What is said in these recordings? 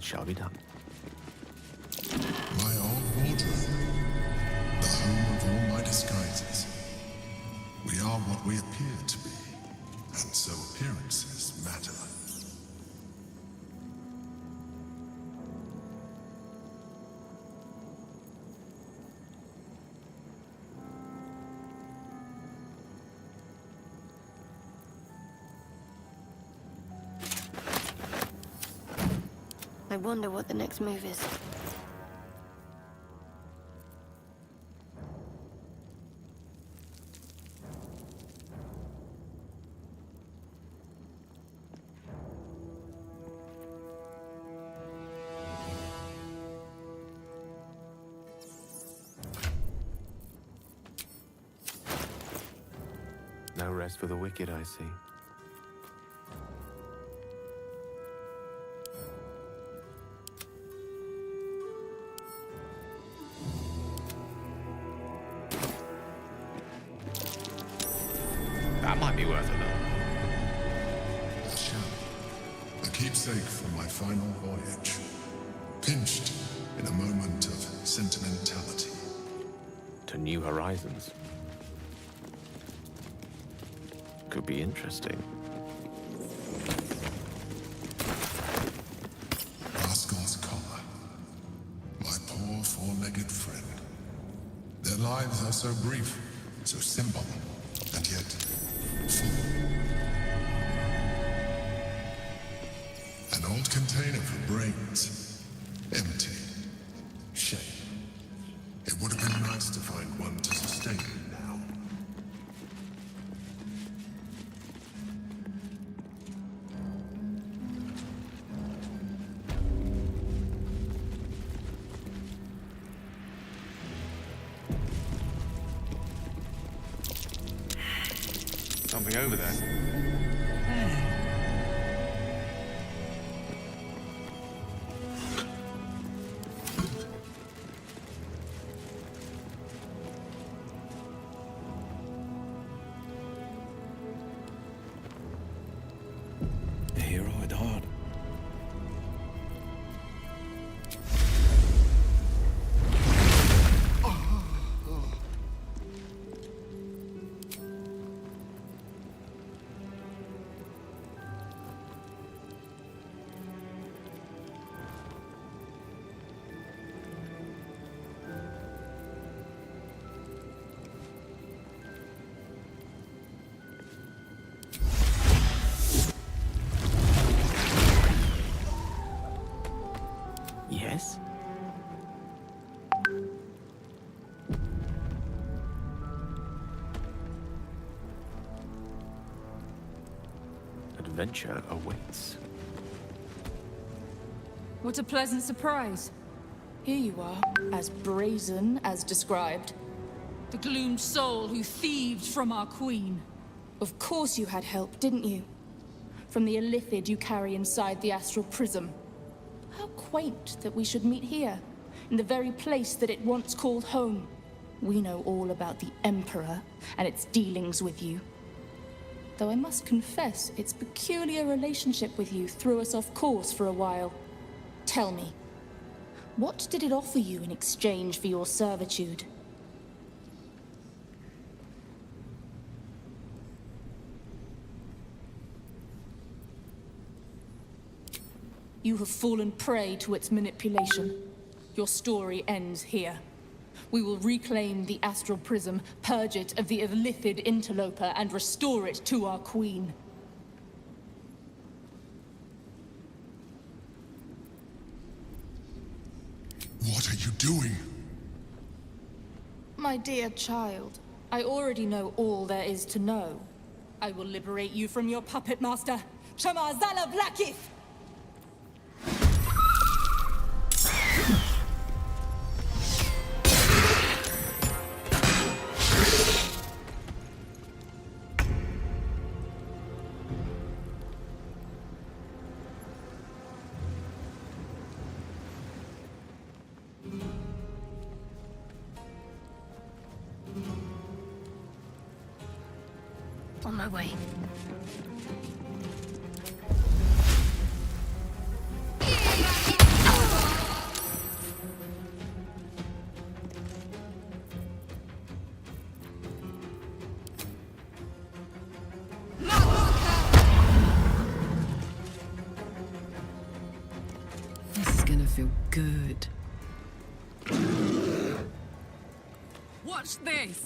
it shall be done. My old wardrobe, the home of all my disguises. We are what we appear to be, and so appearances matter. I wonder what the next move is. No rest for the wicked, I see. That might be worth a look. I shall. A keepsake from my final voyage. Pinched in a moment of sentimentality. To new horizons. Could be interesting. Rascal's collar. My poor four-legged friend. Their lives are so brief, so simple, and yet full. An old container for brains. Empty. Shame. It would have been nice to find one to sustain me now. Something over there. The hero at heart. Yes? Adventure awaits. What a pleasant surprise. Here you are, as brazen as described. The gloomed soul who thieved from our queen. Of course you had help, didn't you? From the illithid you carry inside the astral prism. How quaint that we should meet here, in the very place that it once called home. We know all about the Emperor and its dealings with you. Though I must confess, its peculiar relationship with you threw us off course for a while. Tell me, what did it offer you in exchange for your servitude? You have fallen prey to its manipulation. Your story ends here. We will reclaim the astral prism, purge it of the illithid interloper, and restore it to our queen. What are you doing? My dear child, I already know all there is to know. I will liberate you from your puppet master, Chamazala Blakith! On my way. feel good. Watch this!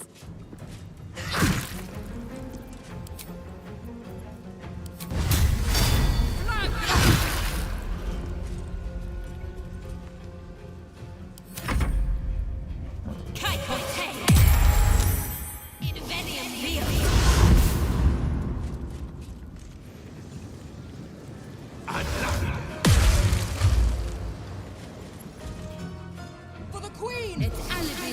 For the Queen! It's alibi!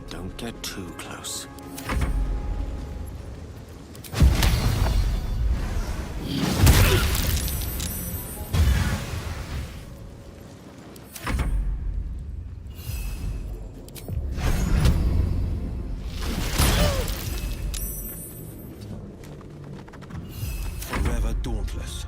Don't get too close. Forever dauntless.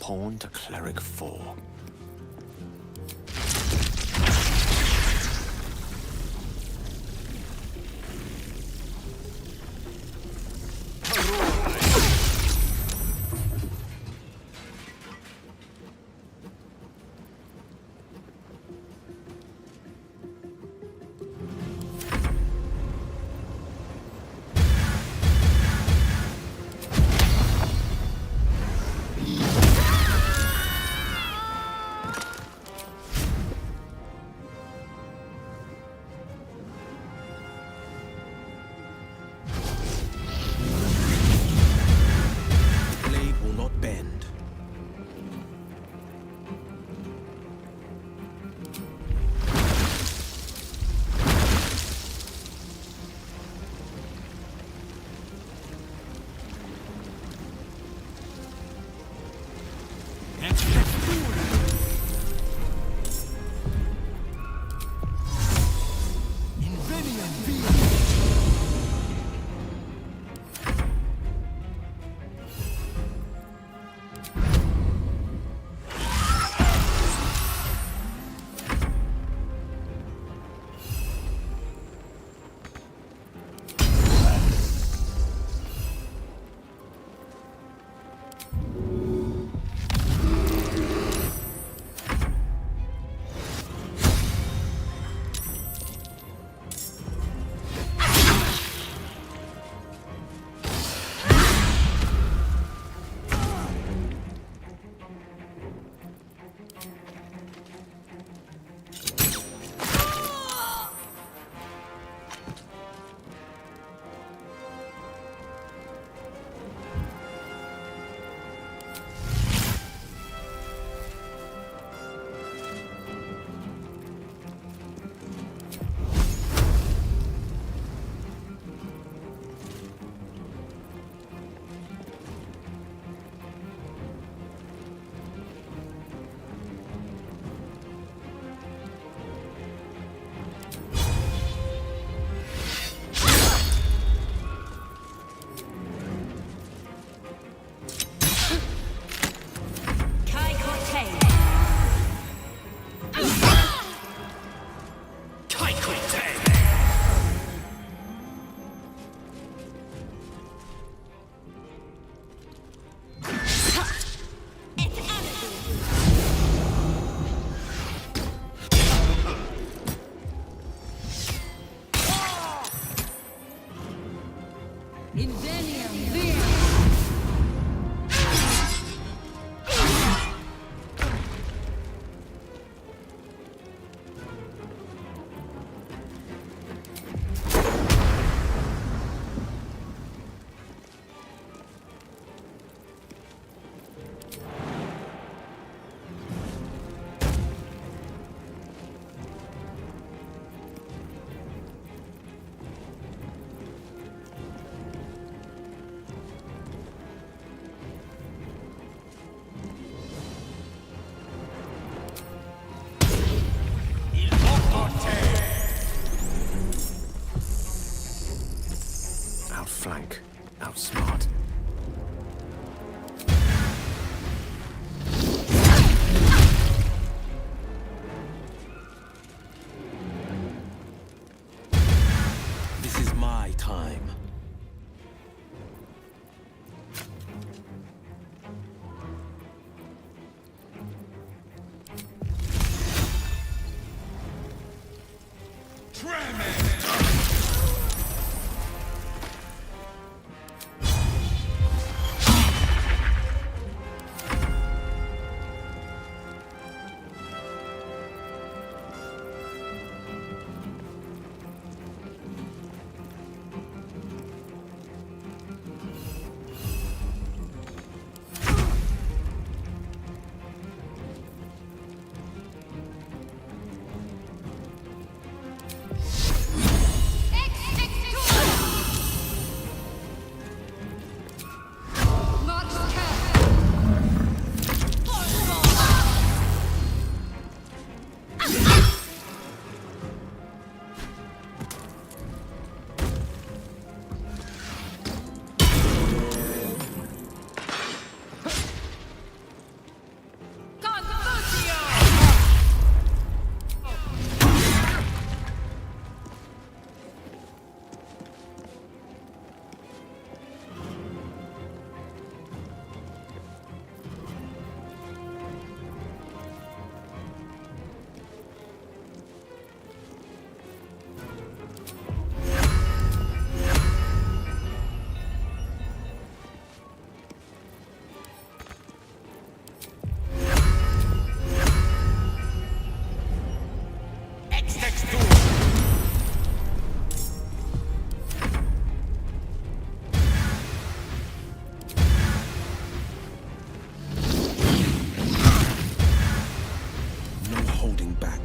Pawn to cleric 4. Invenium, Via! Outflank, outsmart. This is my time. No holding back.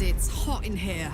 It's hot in here.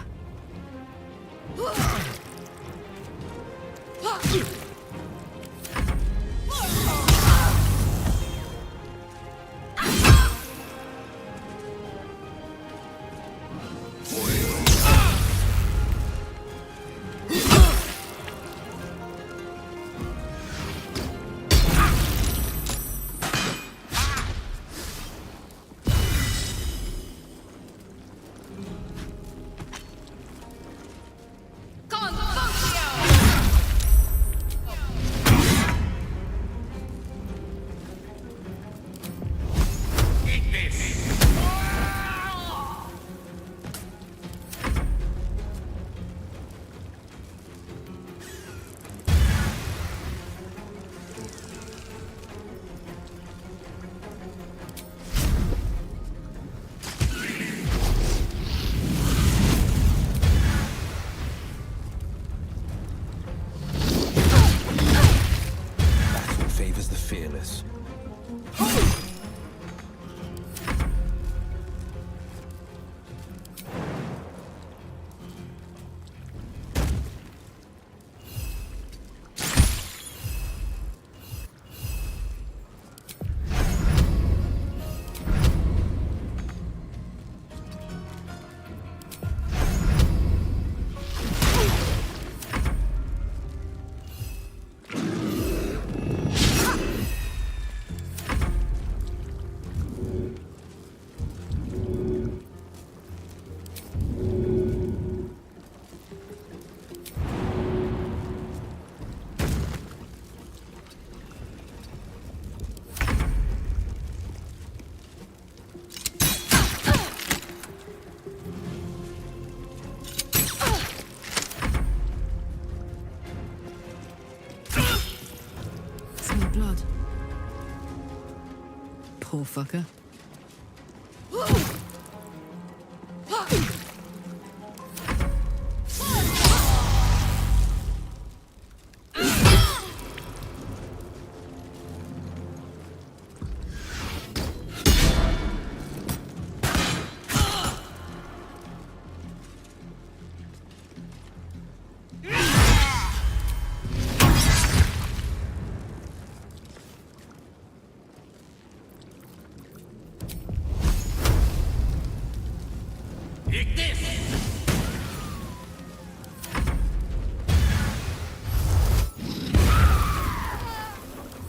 Poor fucker.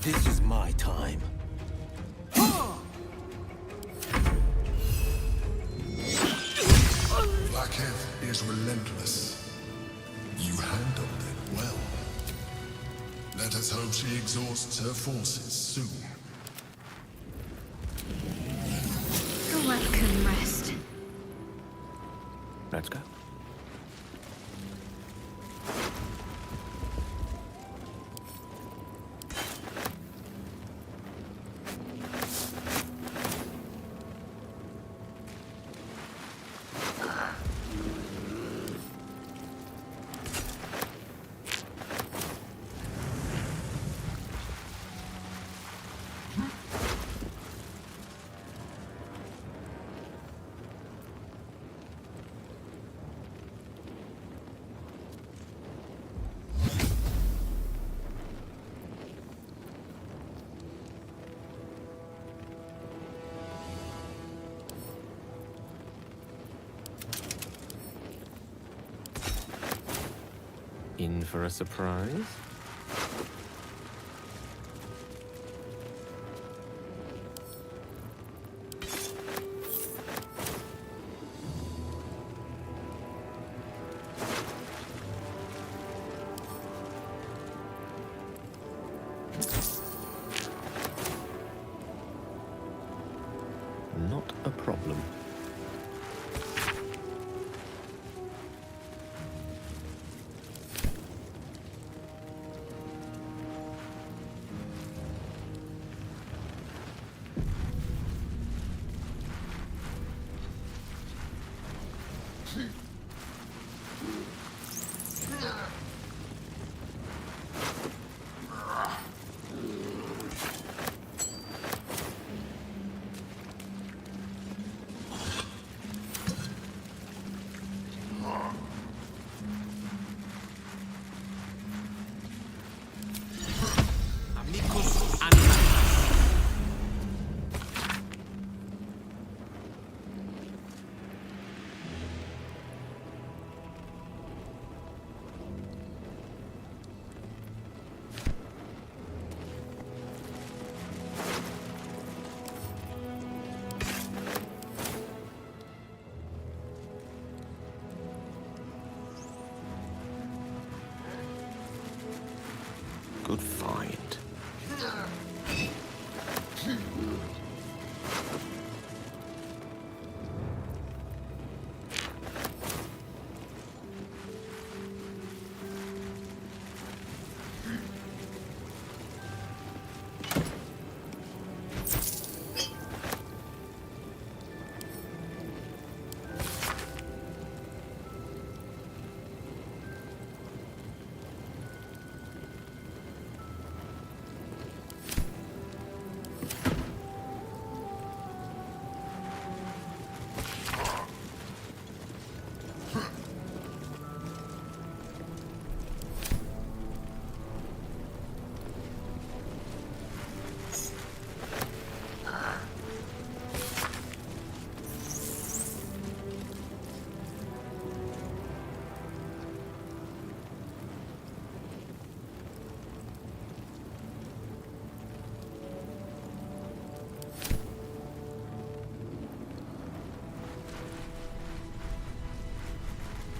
This is my time. Blackhead is relentless. You handled it well. Let us hope she exhausts her forces soon. Welcome, rest. Let's go. In for a surprise? Not a problem. Good find.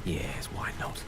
Yes, why not?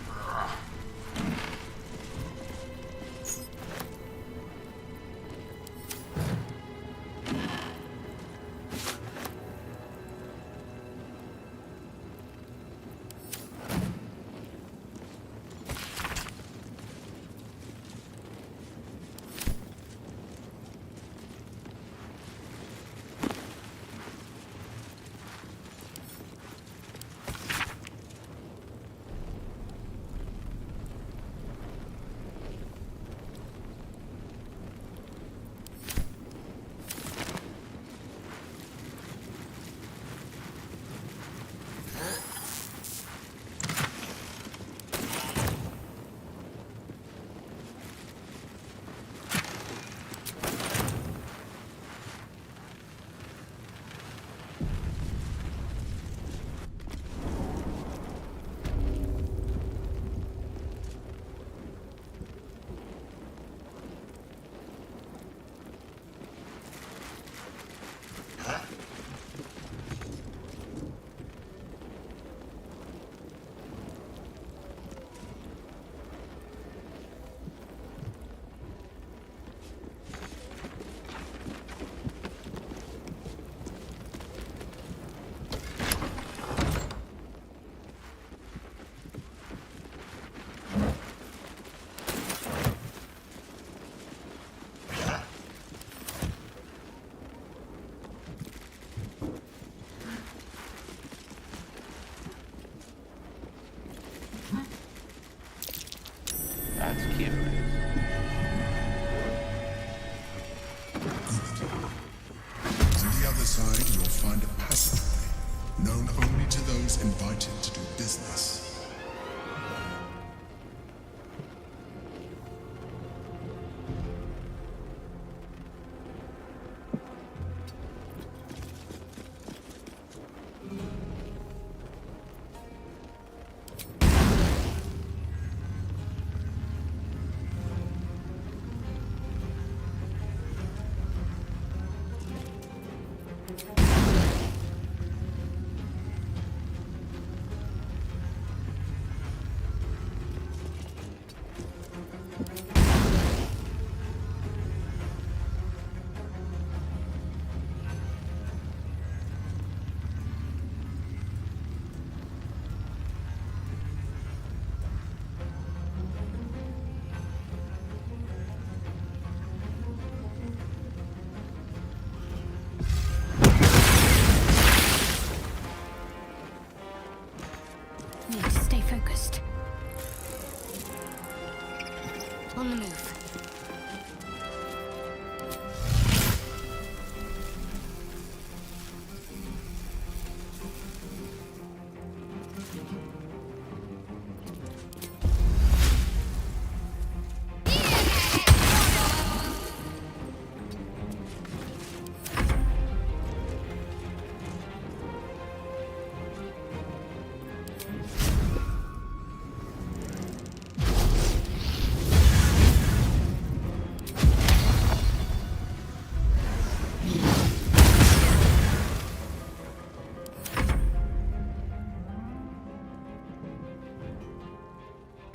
On the move.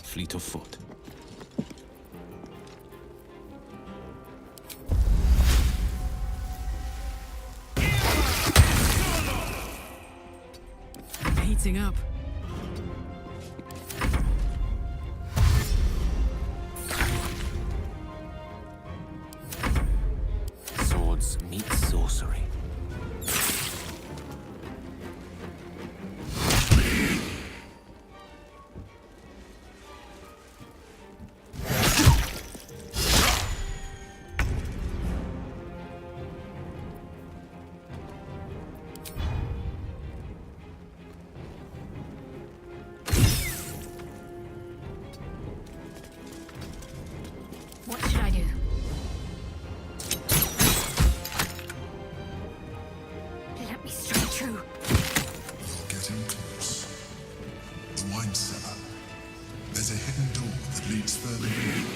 Fleet of foot. Heating up. Swords meet sorcery. What should I do? Let me strike true. Getting close. The wine cellar. There's a hidden door that leads further in.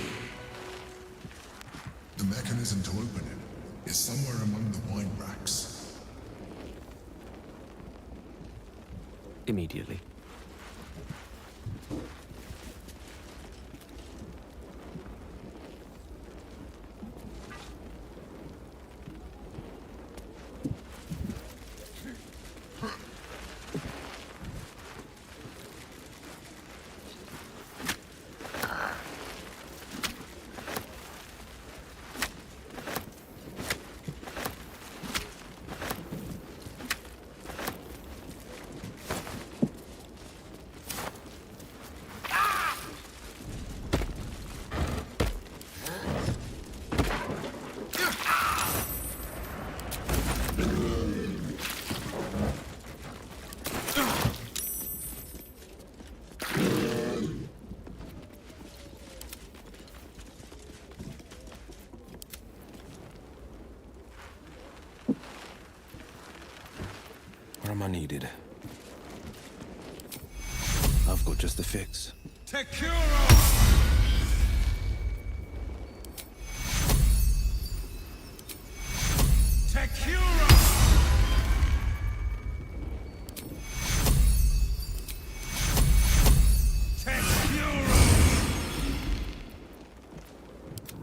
The mechanism to open it is somewhere among the wine racks. Immediately. Where am I needed? I've got just the fix.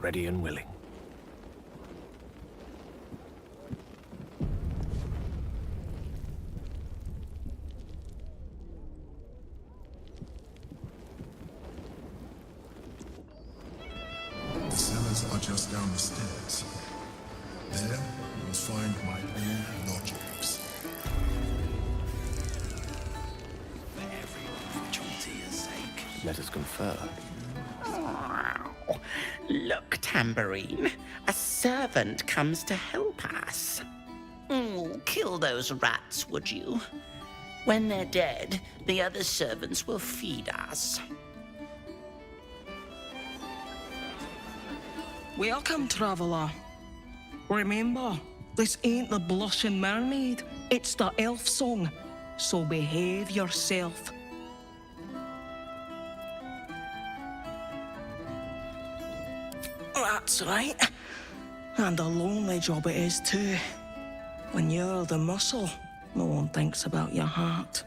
Ready and willing. The cellars are just down the stairs. There, you'll find my own logics. Let us confer. Look, Tambourine. A servant comes to help us. Kill those rats, would you? When they're dead, the other servants will feed us. Welcome, traveller. Remember, this ain't the Blushing Mermaid. It's the elf song. So behave yourself. That's right. And a lonely job it is too. When you're the muscle, no one thinks about your heart.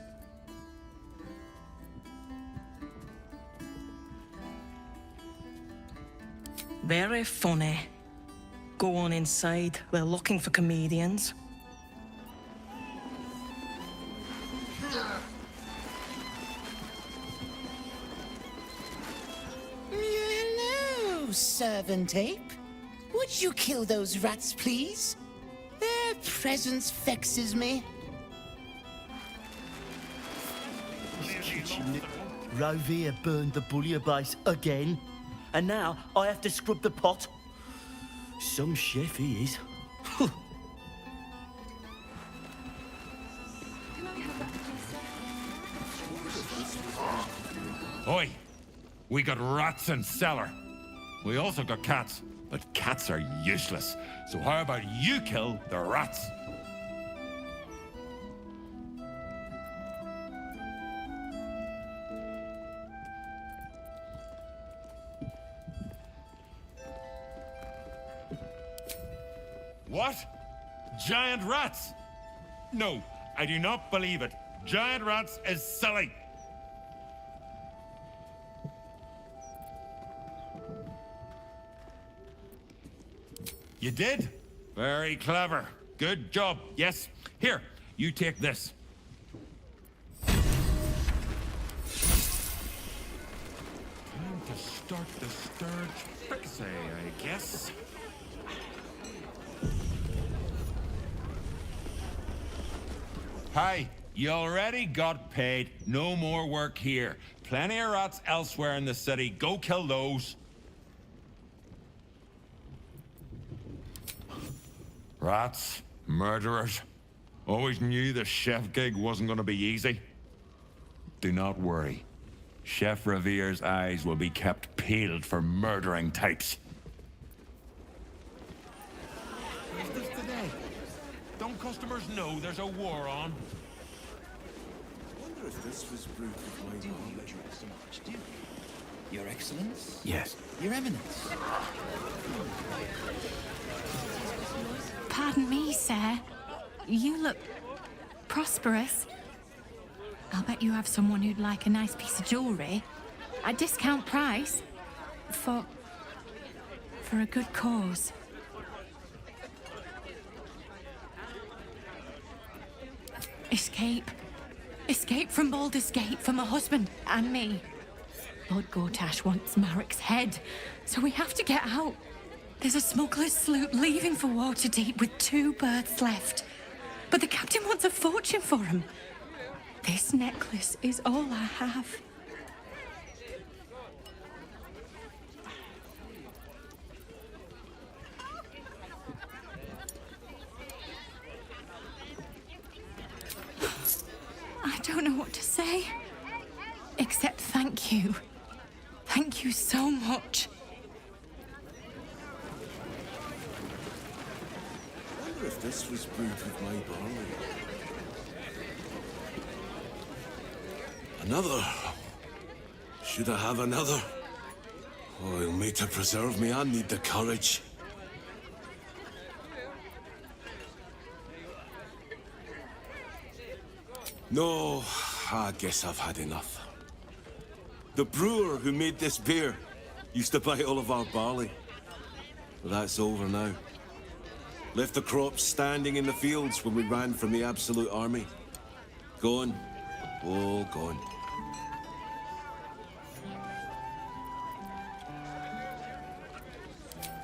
Very funny. Go on inside. They're looking for comedians. Hello, servant ape. Would you kill those rats, please? Their presence vexes me. Rovia burned the bullier base again. and now I have to scrub the pot. Some chef he is. Oi! We got rats in cellar. We also got cats, but cats are useless. So how about you kill the rats? What? Giant rats? No, I do not believe it. Giant rats is silly. You did? Very clever. Good job. Yes. Here, you take this. Time to start the sturge fixie, I guess. Hi, you already got paid. No more work here. Plenty of rats elsewhere in the city. Go kill those. Rats, murderers. Always knew the chef gig wasn't going to be easy. Do not worry. Chef Revere's eyes will be kept peeled for murdering types. Who's this today? Don't customers know there's a war on? I wonder if this was brewed with my knowledge. So much, do you? Your Excellence? Yes. Your Eminence? Pardon me, sir. You look prosperous. I'll bet you have someone who'd like a nice piece of jewellery at discount price for a good cause. Escape. Escape from Baldur's Gate for my husband and me. Lord Gortash wants Marek's head, so we have to get out. There's a smuggler's sloop leaving for Waterdeep with 2 berths left. But the captain wants a fortune for him. This necklace is all I have. I don't know what to say, except thank you. Thank you so much. I wonder if this was brewed with my barley. Another. Should I have another? Oh, he'll need to preserve me. I need the courage. No, I guess I've had enough. The brewer who made this beer used to buy all of our barley. But that's over now. Left the crops standing in the fields when we ran from the Absolute Army. Gone. All gone.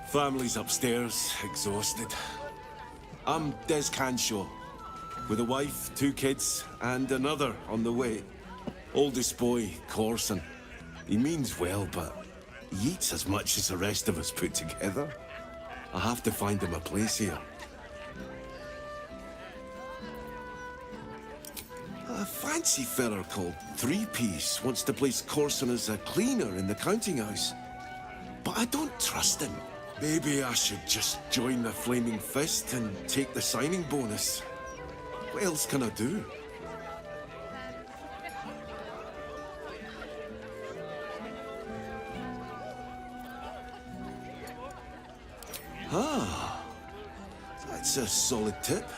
Family's upstairs, exhausted. I'm Des Canshaw, with a wife, 2 kids, and another on the way. Oldest boy, Corson. He means well, but he eats as much as the rest of us put together. I have to find him a place here. A fancy feller called Three-Piece wants to place Corson as a cleaner in the counting house. But I don't trust him. Maybe I should just join the Flaming Fist and take the signing bonus. What else can I do? Ah, that's a solid tip.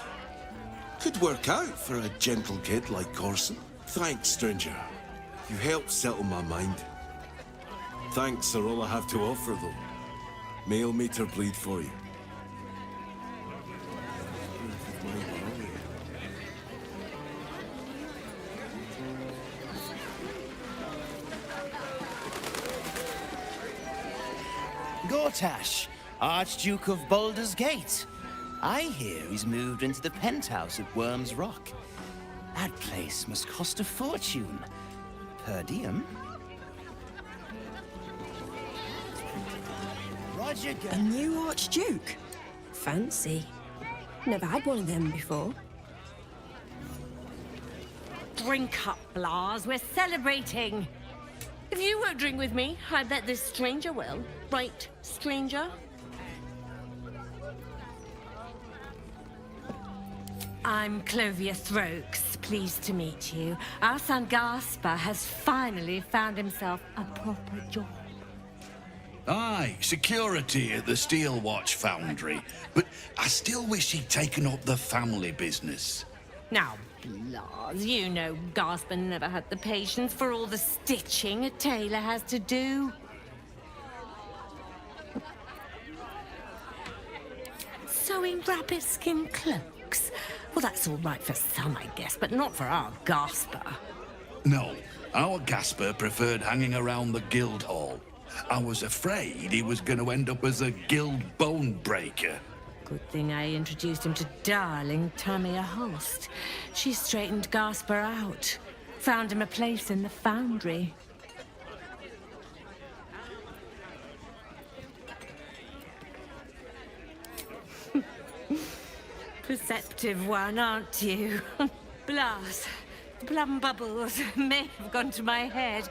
Could work out for a gentle kid like Corson. Thanks, stranger. You helped settle my mind. Thanks are all I have to offer, though. Mail meter bleed for you. Gortash, Archduke of Baldur's Gate. I hear he's moved into the penthouse at Worm's Rock. That place must cost a fortune. Per diem? Roger, A new Archduke? Fancy. Never had one of them before. Drink up, Blas. We're celebrating. If you won't drink with me, I bet this stranger will. Right, stranger? I'm Clovia Throaks. Pleased to meet you. Our son Gaspar has finally found himself a proper job. Aye, security at the Steel Watch Foundry. But I still wish he'd taken up the family business. Now, Blas, you know Gaspar never had the patience for all the stitching a tailor has to do. Sewing rabbit-skin cloaks? Well, that's all right for some, I guess, but not for our Gaspar. No, our Gaspar preferred hanging around the guild hall. I was afraid he was going to end up as a guild bone breaker. Good thing I introduced him to darling Tamia Holst. She straightened Gaspar out, found him a place in the foundry. Perceptive one, aren't you? Blas, plum bubbles may have gone to my head,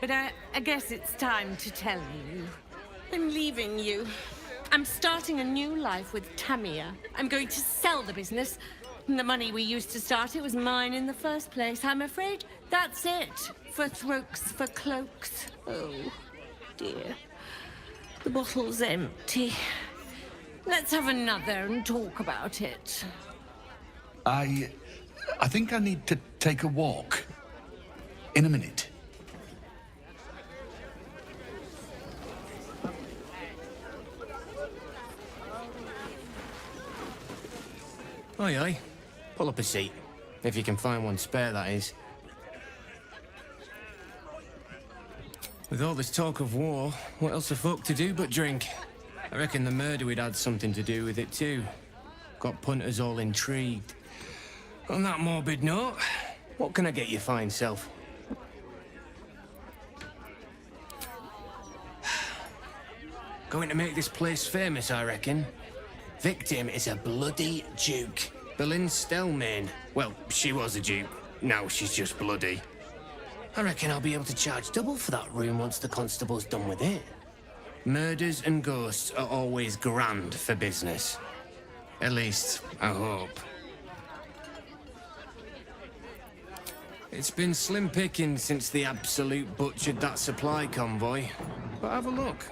but I guess it's time to tell you. I'm leaving you. I'm starting a new life with Tamia. I'm going to sell the business. The money we used to start it was mine in the first place. I'm afraid that's it for Throaks for Cloaks. Oh, dear. The bottle's empty. Let's have another and talk about it. I think I need to take a walk. In a minute. Aye, aye. Pull up a seat. If you can find one spare, that is. With all this talk of war, what else are folk to do but drink? I reckon the murder we'd had something to do with it too. Got punters all intrigued. On that morbid note, what can I get you fine self? Going to make this place famous, I reckon. Victim is a bloody duke. Boleyn Stelmane. Well, she was a duke. Now she's just bloody. I reckon I'll be able to charge double for that room once the constable's done with it. Murders and ghosts are always grand for business. At least, I hope. It's been slim picking since the Absolute butchered that supply convoy. But have a look.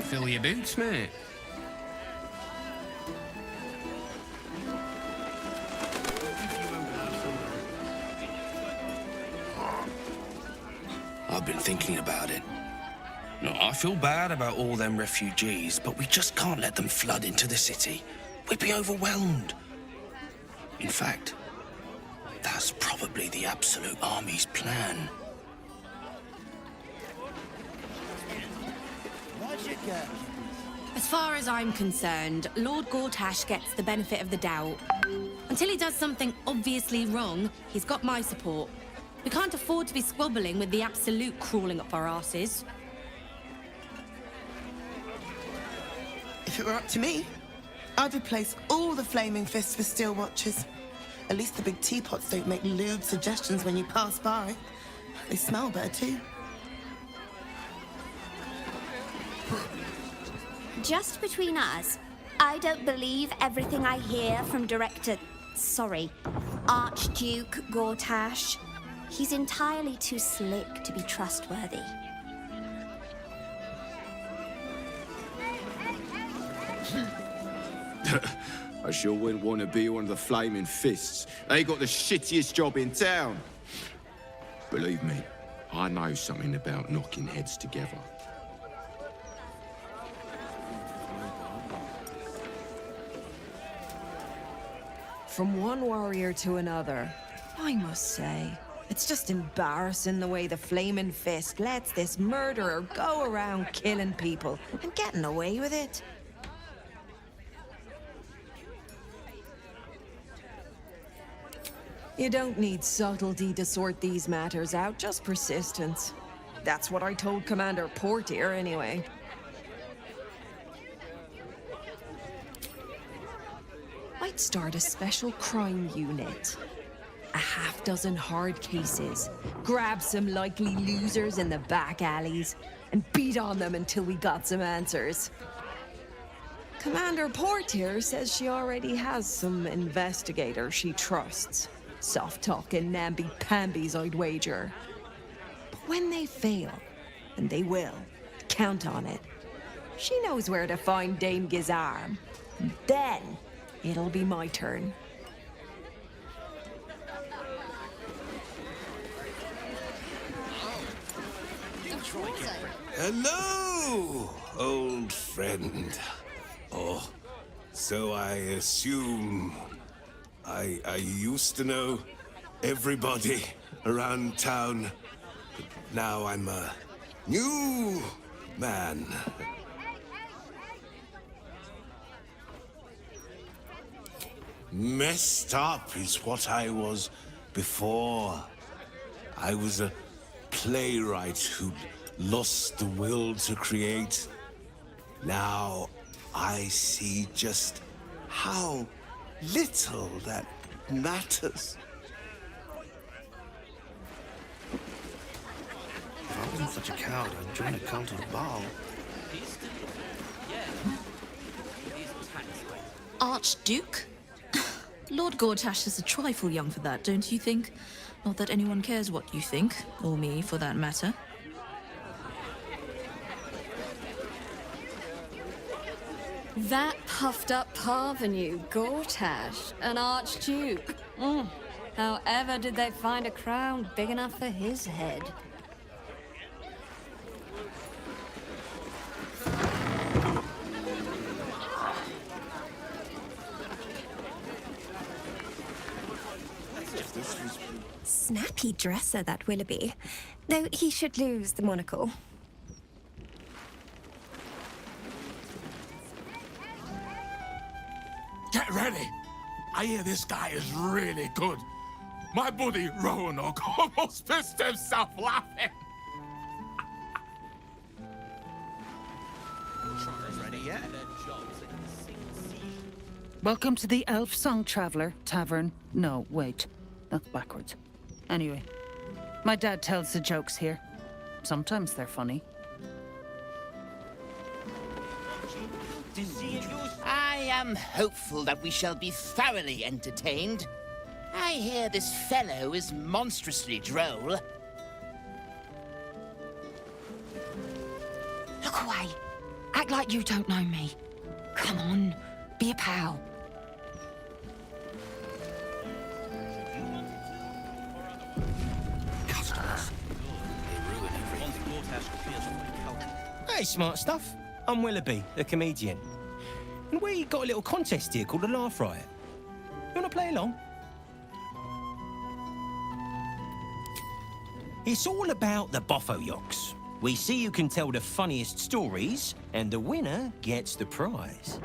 Fill your boots, mate. I've been thinking about it. No, I feel bad about all them refugees, but we just can't let them flood into the city. We'd be overwhelmed. In fact, that's probably the Absolute Army's plan. As far as I'm concerned, Lord Gortash gets the benefit of the doubt. Until he does something obviously wrong, he's got my support. We can't afford to be squabbling with the Absolute crawling up our asses. If it were up to me, I'd replace all the flaming fists with steel watches. At least the big teapots don't make lewd suggestions when you pass by. They smell better too. Just between us, I don't believe everything I hear from Archduke Gortash. He's entirely too slick to be trustworthy. I sure wouldn't want to be one of the Flaming Fists. They got the shittiest job in town. Believe me, I know something about knocking heads together. From one warrior to another, I must say, it's just embarrassing the way the Flaming Fist lets this murderer go around killing people and getting away with it. You don't need subtlety to sort these matters out, just persistence. That's what I told Commander Portier, anyway. I'd start a special crime unit. A half-dozen hard cases, grab some likely losers in the back alleys, and beat on them until we got some answers. Commander Portier says she already has some investigators she trusts. Soft-talking namby-pambies, I'd wager. But when they fail, and they will, count on it, she knows where to find Dame Gizarm. Then, it'll be my turn. Hello, old friend. Oh, so I assume I used to know everybody around town, but now I'm a new man. Messed up is what I was before. I was a playwright who lost the will to create. Now I see just how little that matters. If I wasn't such a coward, I'd join a cult of Baal. Archduke? Lord Gortash is a trifle young for that, don't you think? Not that anyone cares what you think, or me for that matter. That puffed up parvenu, Gortash, an archduke. However did they find a crown big enough for his head? Snappy dresser, that Willoughby. Though he should lose the monocle. Get ready! I hear this guy is really good. My buddy Roanoke almost pissed himself laughing. Welcome to the Elf Song Traveler Tavern. No, wait. That's backwards. Anyway, my dad tells the jokes here. Sometimes they're funny. I am hopeful that we shall be thoroughly entertained. I hear this fellow is monstrously droll. Look away. Act like you don't know me. Come on, be a pal. Hey, smart stuff. I'm Willoughby, the comedian. And we got a little contest here called a Laugh Riot. You want to play along? It's all about the Boffo-Yoks. We see who can tell the funniest stories, and the winner gets the prize.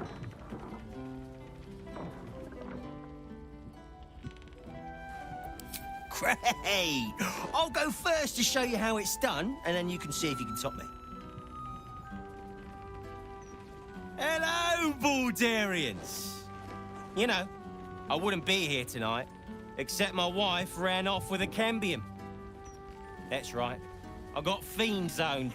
Great! I'll go first to show you how it's done, and then you can see if you can top me. Hello, Baldarians! You know, I wouldn't be here tonight, except my wife ran off with a cambium. That's right, I got fiend zoned.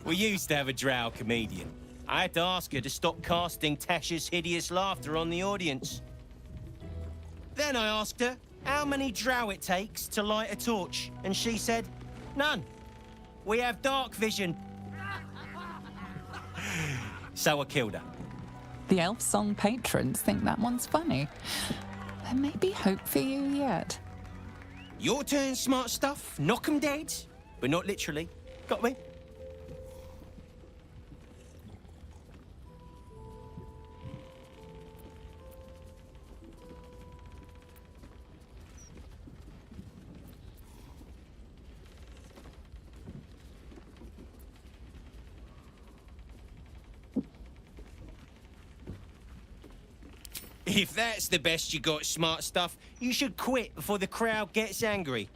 We used to have a drow comedian. I had to ask her to stop casting Tasha's hideous laughter on the audience. Then I asked her how many drow it takes to light a torch, and she said, none. We have dark vision. So I killed her. The Elf Song patrons think that one's funny. There may be hope for you yet. Your turn, smart stuff. Knock 'em dead, but not literally. Got me? If that's the best you got, smart stuff, you should quit before the crowd gets angry.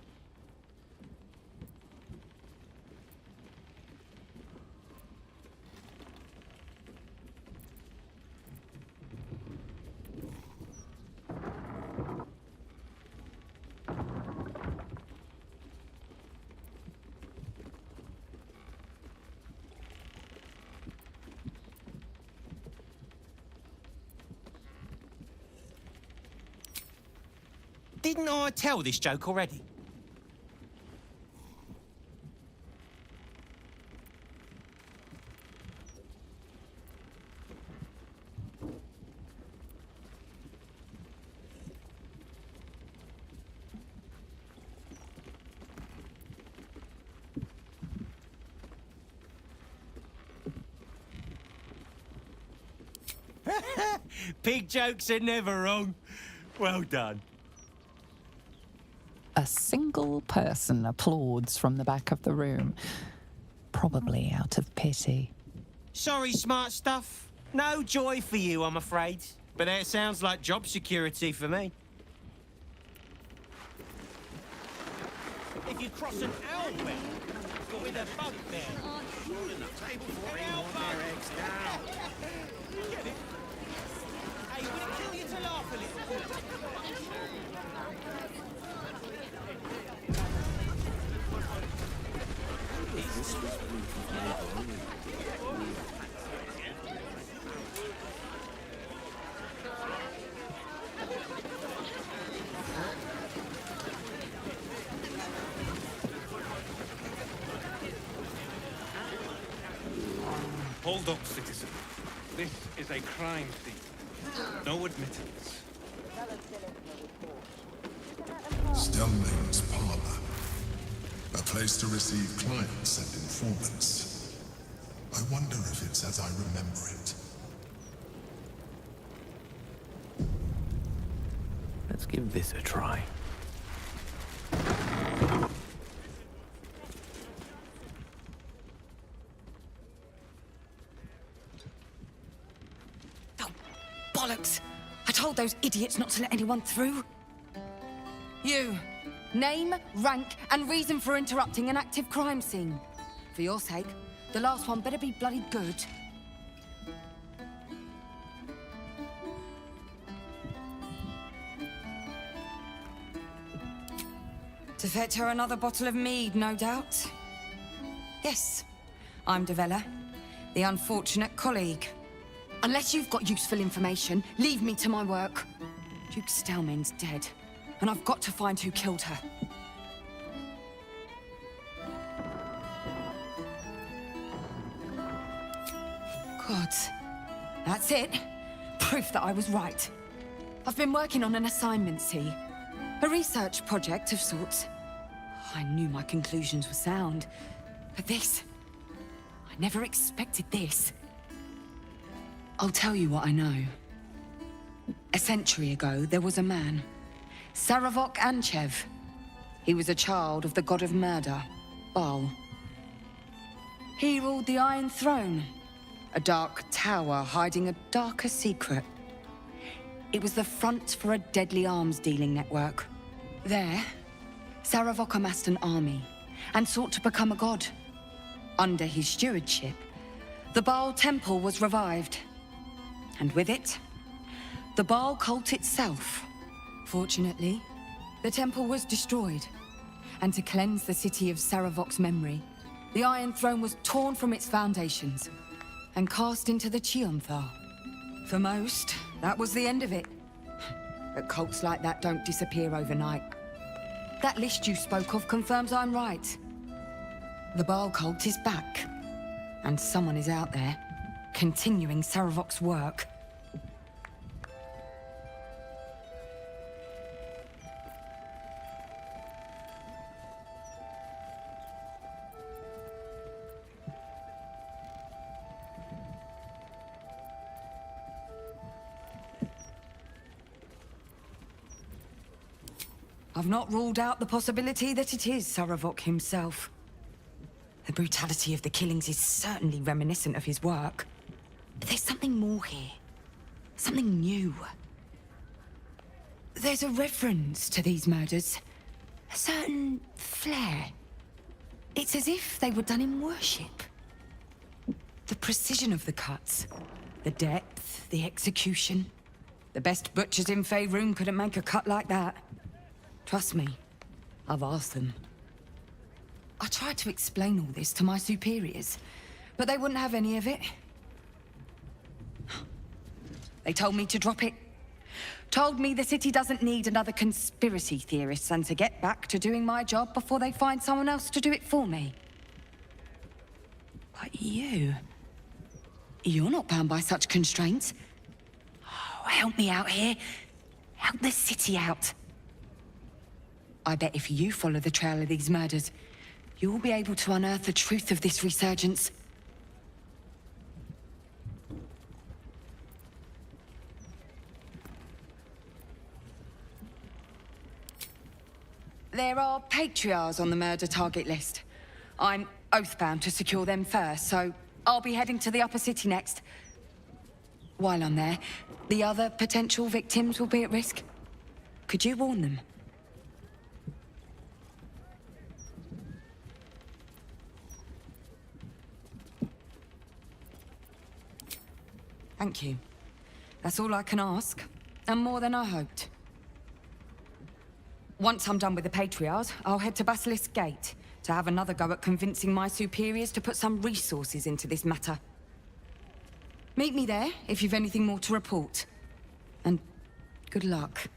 Didn't I tell this joke already? Pig jokes are never wrong. Well done. A single person applauds from the back of the room, probably out of pity. Sorry, smart stuff. No joy for you, I'm afraid. But that sounds like job security for me. If you cross an owl well with a bugbear, rolling the table for him on their eggs down. Get it? Hey, would it kill you to laugh a little? Hold up, citizen. This is a crime scene. No admittance. Stellmane's parlor. A place to receive clients and informants. I wonder if it's as I remember it. Let's give this a try. Bollocks! I told those idiots not to let anyone through. You. Name, rank, and reason for interrupting an active crime scene. For your sake, the last one better be bloody good. To fetch her another bottle of mead, no doubt. Yes, I'm Devella, the unfortunate colleague. Unless you've got useful information, leave me to my work. Duke Stellmane's dead, and I've got to find who killed her. God, that's it. Proof that I was right. I've been working on an assignment, see? A research project of sorts. I knew my conclusions were sound, but this... I never expected this. I'll tell you what I know. A century ago, there was a man, Saravok Anchev. He was a child of the god of murder, Baal. He ruled the Iron Throne, a dark tower hiding a darker secret. It was the front for a deadly arms-dealing network. There, Saravok amassed an army and sought to become a god. Under his stewardship, the Baal temple was revived. And with it, the Baal cult itself. Fortunately, the temple was destroyed. And to cleanse the city of Saravok's memory, The Iron Throne was torn from its foundations and cast into the Cheonthar. For most, that was the end of it. But cults like that don't disappear overnight. That list you spoke of confirms I'm right. The Baal cult is back, and someone is out there, continuing Saravok's work. I've not ruled out the possibility that it is Saravok himself. The brutality of the killings is certainly reminiscent of his work. But there's something more here. Something new. There's a reference to these murders. A certain flair. It's as if they were done in worship. The precision of the cuts. The depth, the execution. The best butchers in Faerun couldn't make a cut like that. Trust me, I've asked them. I tried to explain all this to my superiors, but they wouldn't have any of it. They told me to drop it. Told me the city doesn't need another conspiracy theorist and to get back to doing my job before they find someone else to do it for me. But you're not bound by such constraints. Oh, help me out here. Help the city out. I bet if you follow the trail of these murders, you'll be able to unearth the truth of this resurgence. There are patriarchs on the murder target list. I'm oathbound to secure them first, so I'll be heading to the upper city next. While I'm there, the other potential victims will be at risk. Could you warn them? Thank you. That's all I can ask, and more than I hoped. Once I'm done with the Patriarchs, I'll head to Basilisk Gate to have another go at convincing my superiors to put some resources into this matter. Meet me there if you've anything more to report. And good luck.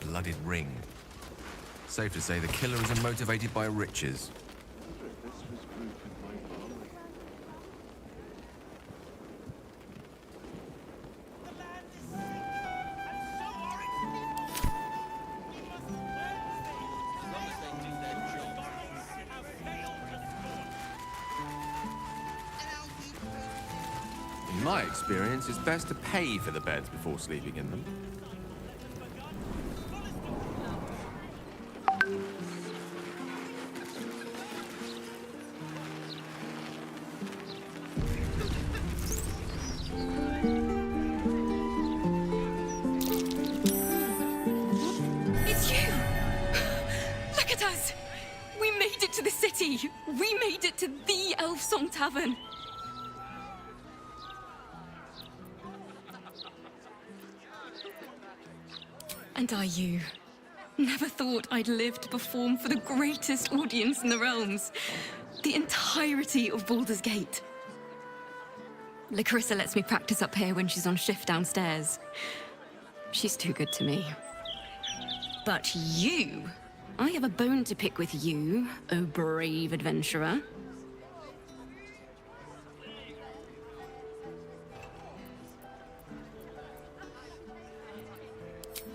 Blooded ring. Safe to say the killer isn't motivated by riches. In my experience, it's best to pay for the beds before sleeping in them. It's you! Look at us! We made it to the city! We made it to the Elf Song Tavern! And are you? Never thought I'd live to perform for the greatest audience in the realms. The entirety of Baldur's Gate. Larissa lets me practice up here when she's on shift downstairs. She's too good to me. But you... I have a bone to pick with you, oh brave adventurer.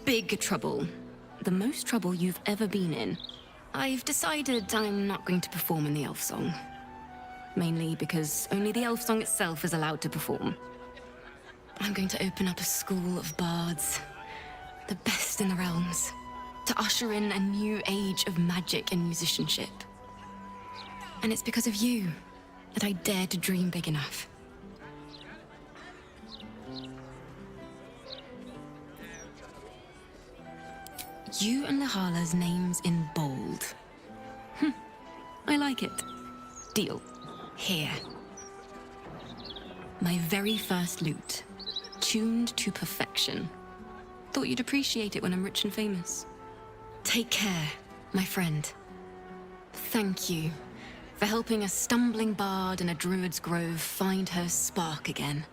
Big trouble. The most trouble you've ever been in. I've decided I'm not going to perform in the Elf Song. Mainly because only the Elf Song itself is allowed to perform. I'm going to open up a school of bards. The best in the realms. To usher in a new age of magic and musicianship. And it's because of you that I dare to dream big enough. You and Lahala's names in bold. I like it. Deal. Here. My very first loot. Tuned to perfection. Thought you'd appreciate it when I'm rich and famous. Take care, my friend. Thank you for helping a stumbling bard in a druid's grove find her spark again.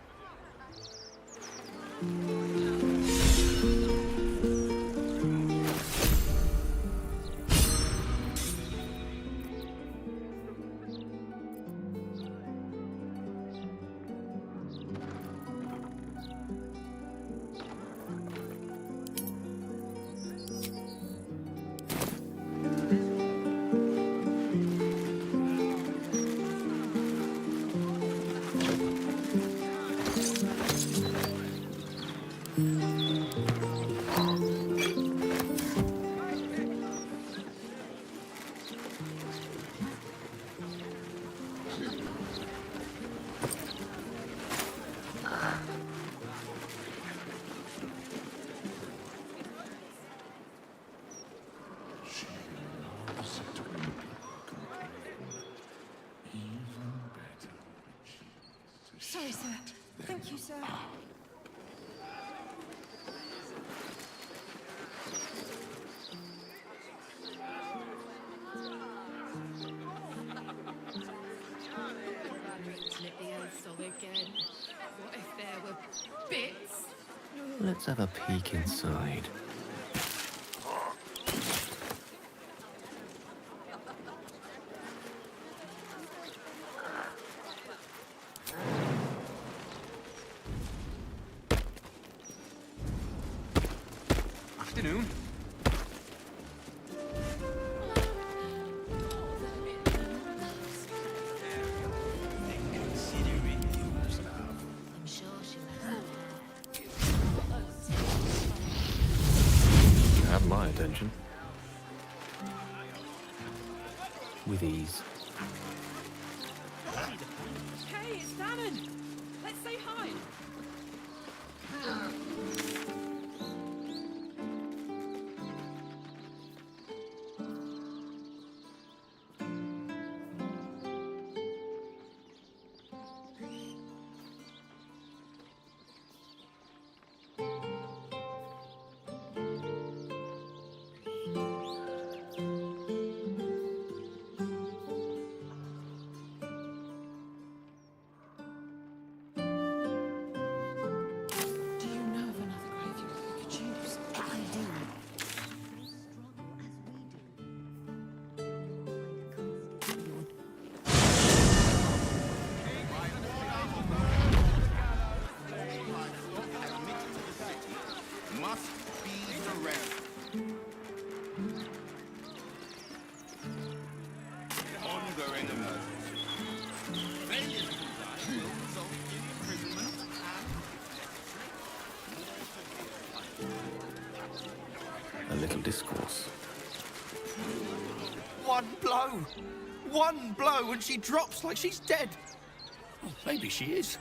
Sorry, sir. Thank you, sir. What if there were bits? Let's have a peek inside. Afternoon. You have my attention. With ease. Hey, it's Dannon! Let's say hi! Must be the rest. Ongoing emergency. Failure to comply will result in imprisonment A little discourse. One blow! One blow and she drops like she's dead! Well, maybe she is.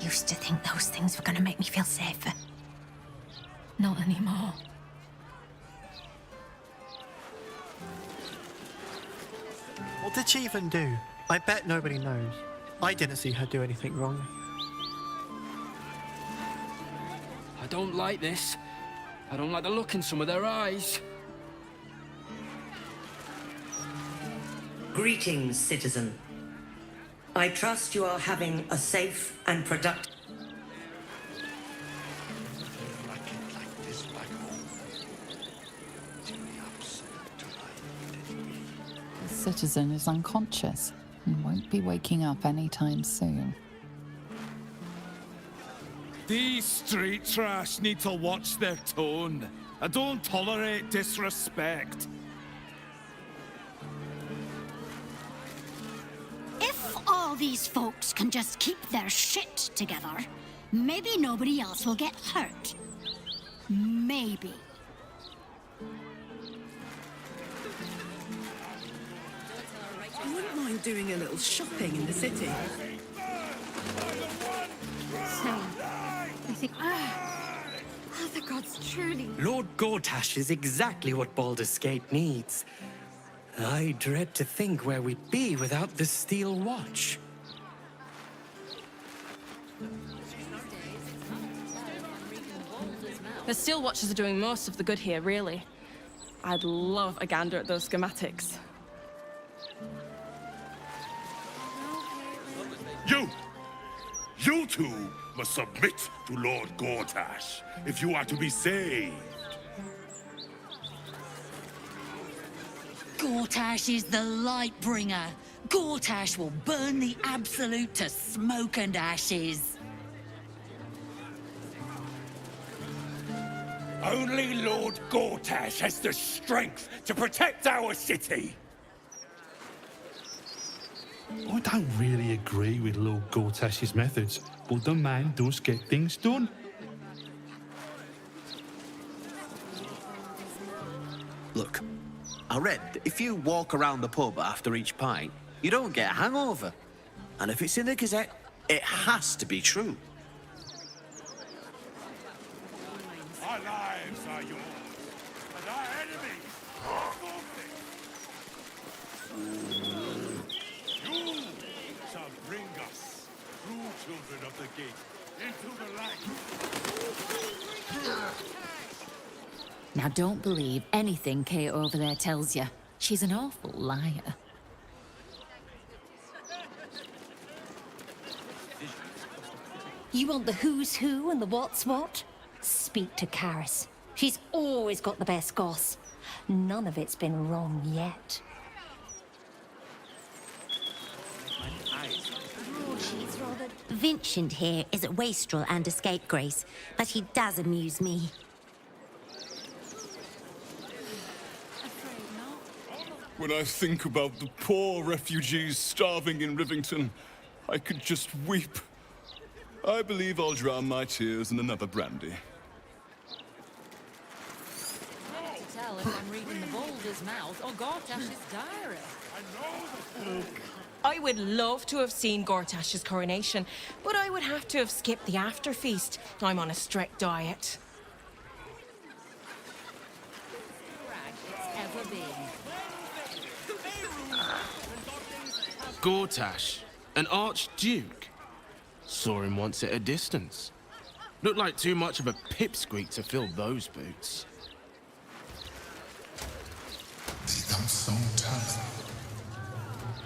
Used to think those things were gonna make me feel safer. Not anymore. What did she even do? I bet nobody knows. I didn't see her do anything wrong. I don't like this. I don't like the look in some of their eyes. Greetings, citizen. I trust you are having a safe and productive... The citizen is unconscious and won't be waking up anytime soon. These street trash need to watch their tone. I don't tolerate disrespect. If all these folks can just keep their shit together, maybe nobody else will get hurt. Maybe. I wouldn't mind doing a little shopping in the city. Same. I think... gods, truly. Lord Gortash is exactly what Baldur's Gate needs. I dread to think where we'd be without the Steel Watch. The Steel Watchers are doing most of the good here, really. I'd love a gander at those schematics. You two must submit to Lord Gortash if you are to be saved. Gortash is the light bringer. Gortash will burn the Absolute to smoke and ashes. Only Lord Gortash has the strength to protect our city. I don't really agree with Lord Gortash's methods, but the man does get things done. Look, I read that if you walk around the pub after each pint, you don't get a hangover. And if it's in the Gazette, it has to be true. Our lives are yours, and our enemies are forfeit. You shall bring us, true children of the gate, into the light. Now don't believe anything Kate over there tells you. She's an awful liar. You want the who's who and the what's what? Speak to Karis. She's always got the best goss. None of it's been wrong yet. Vincent here is a wastrel and a scapegrace, but he does amuse me. When I think about the poor refugees starving in Rivington, I could just weep. I believe I'll drown my tears in another brandy. Hard to tell if I'm reading the Boulder's mouth or Gortash's diary. I would love to have seen Gortash's coronation, but I would have to have skipped the after feast. I'm on a strict diet. Ever been. Gortash, an archduke. Saw him once at a distance. Looked like too much of a pipsqueak to fill those boots. The unsung talent.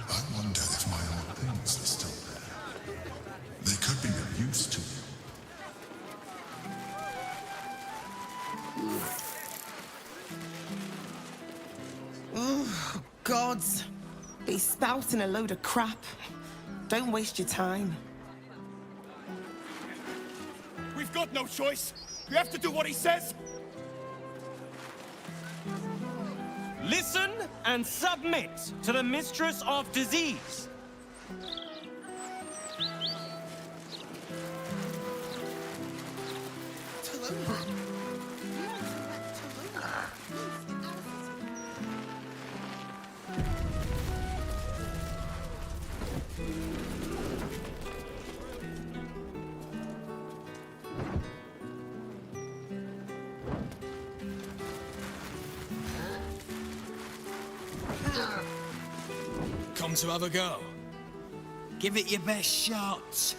I wonder if my old things are still there. They could be of use to you. Oh, gods. He's spouting a load of crap. Don't waste your time. We've got no choice. We have to do what he says. Listen and submit to the Mistress of Disease. Come to have a go. Give it your best shot.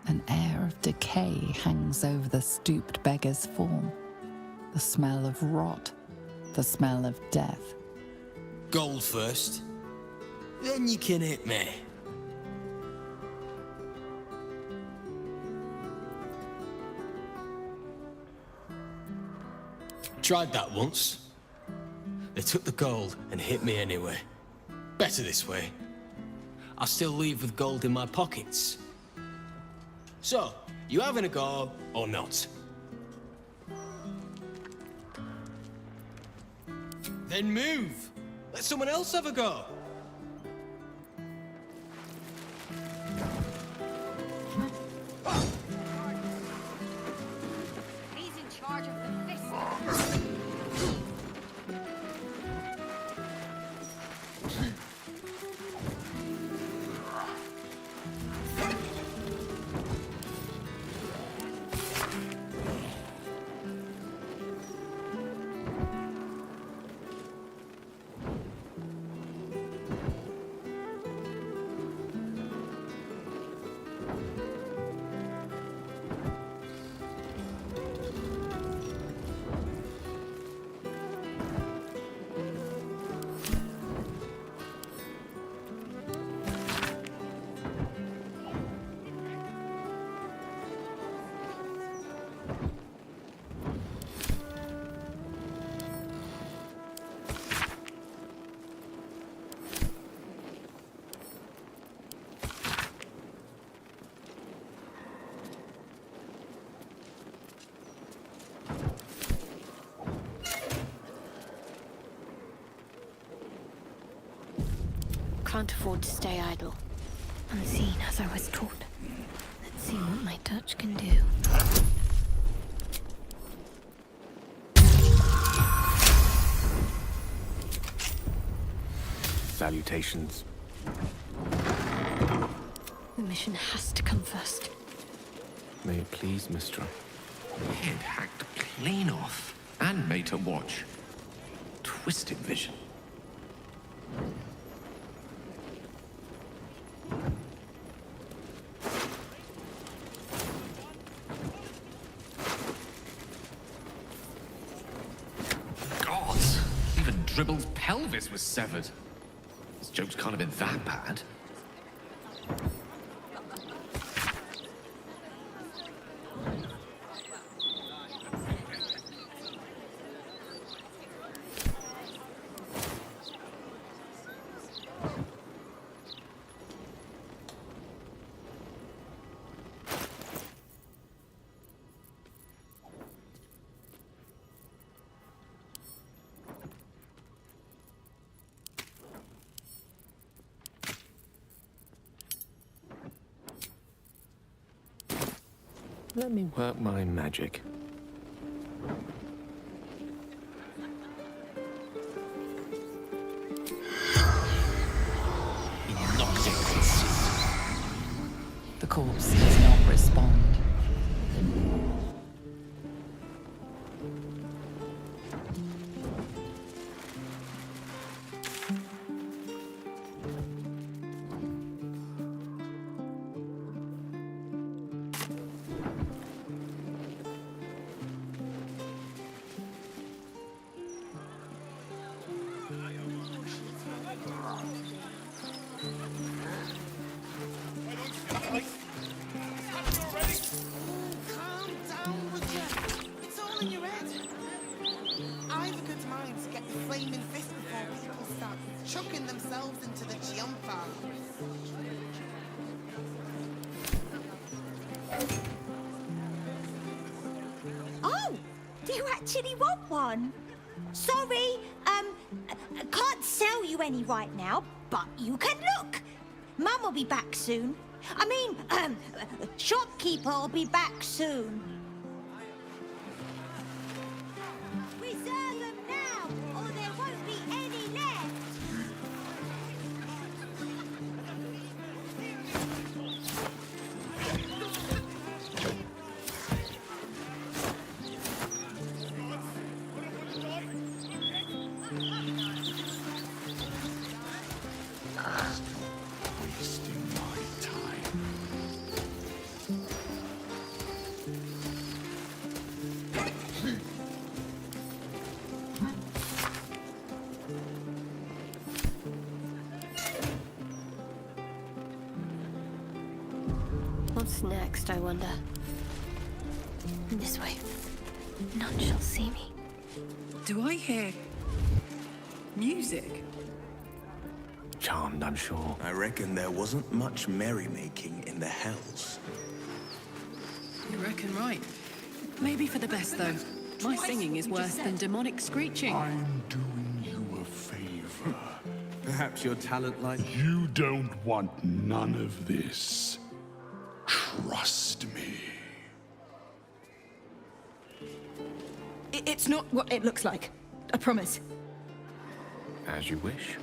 An air of decay hangs over the stooped beggar's form. The smell of rot, the smell of death. Gold first. Then you can hit me. Tried that once. They took the gold and hit me anyway. Better this way. I'll still leave with gold in my pockets. So, you having a go or not? Then move! Let someone else have a go! He's in charge of the fist. can't afford to stay idle. Unseen as I was taught. Let's see what my touch can do. Salutations. The mission has to come first. May it please, Mistra. Head hacked clean off and made to watch. Twisted vision. Gods! Even Dribble's pelvis was severed. This joke's can't have been that bad. Let me work my magic. The corpse does not respond. I've a good mind to get the flaming fist before people start chucking themselves into the jumper. Oh! Do you actually want one? Sorry, I can't sell you any right now, but you can look. Mum will be back soon. I mean, shopkeeper will be back soon. Reserve them now, or there won't be any left. Wasting my time. What's next, I wonder? This way. None shall see me. Do I hear music? Charmed, I'm sure. I reckon there wasn't much merrymaking in the hells. You reckon right. Maybe for the best, though. My singing is worse than demonic screeching. I'm doing you a favor. Perhaps your talent lies... You don't want none of this. Trust me. It's not what it looks like. I promise. As you wish.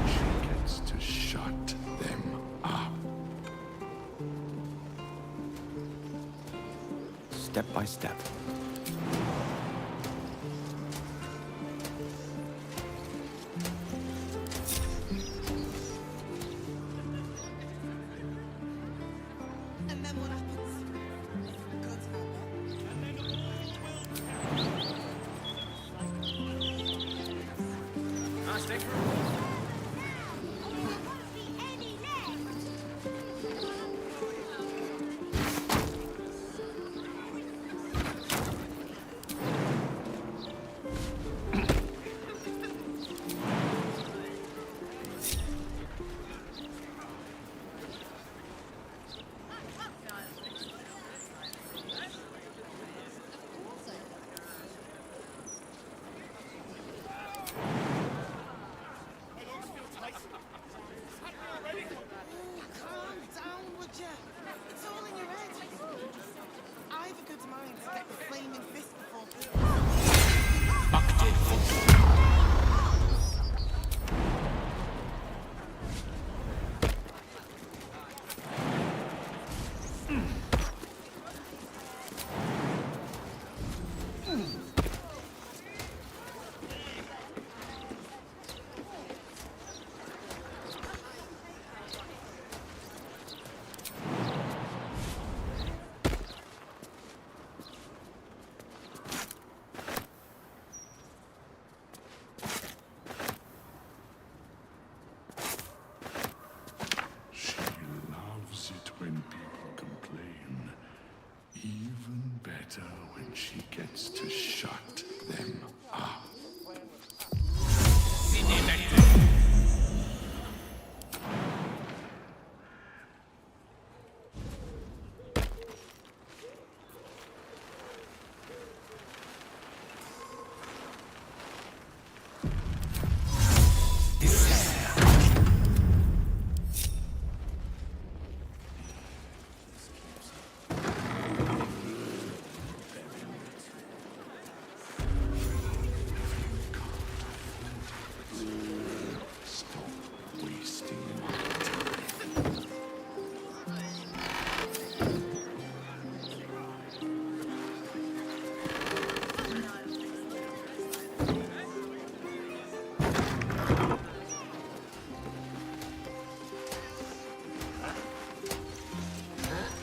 She gets to shut them up. Step by step. And then what happens? Good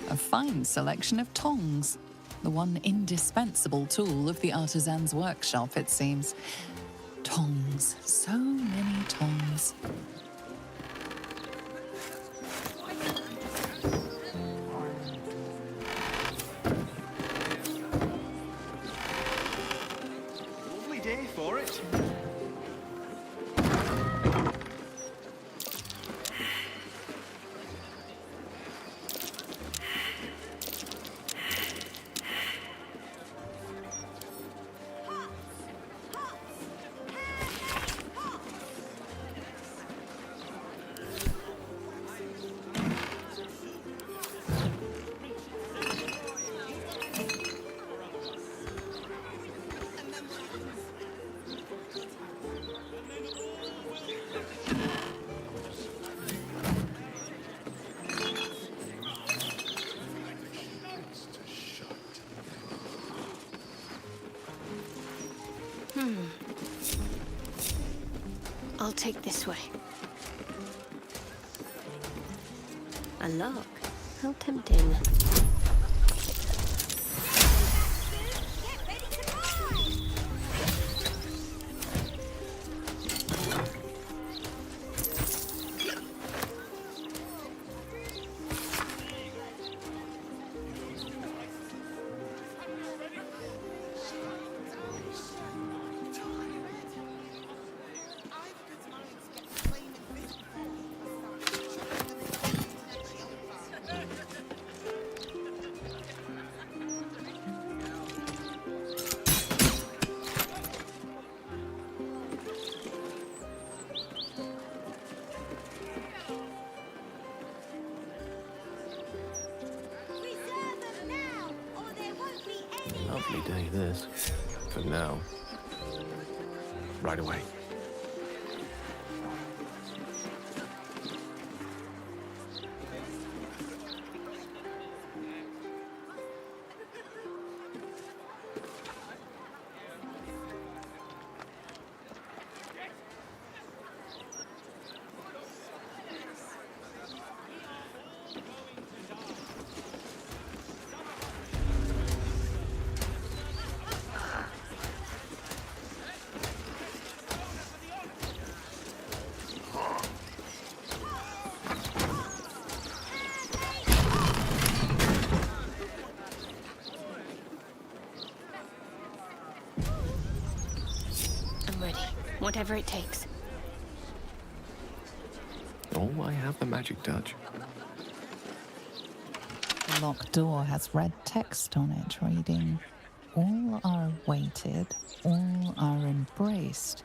A fine selection of tongs. The one indispensable tool of the artisan's workshop, it seems. Tongs. So many tongs. Lovely day for it. I'll take this way. A lock? How tempting. Lovely day, this. For now. Right away. I'm ready. Whatever it takes. Oh, I have the magic touch. The locked door has red text on it reading, "All are weighted, all are embraced.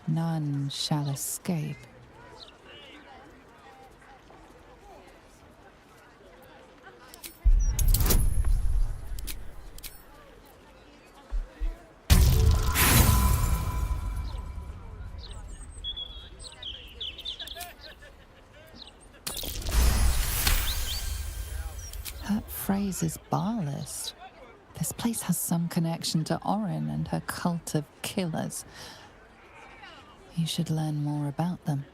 None shall escape." That phrase is barlist. This place has some connection to Orin and her cult of killers. You should learn more about them.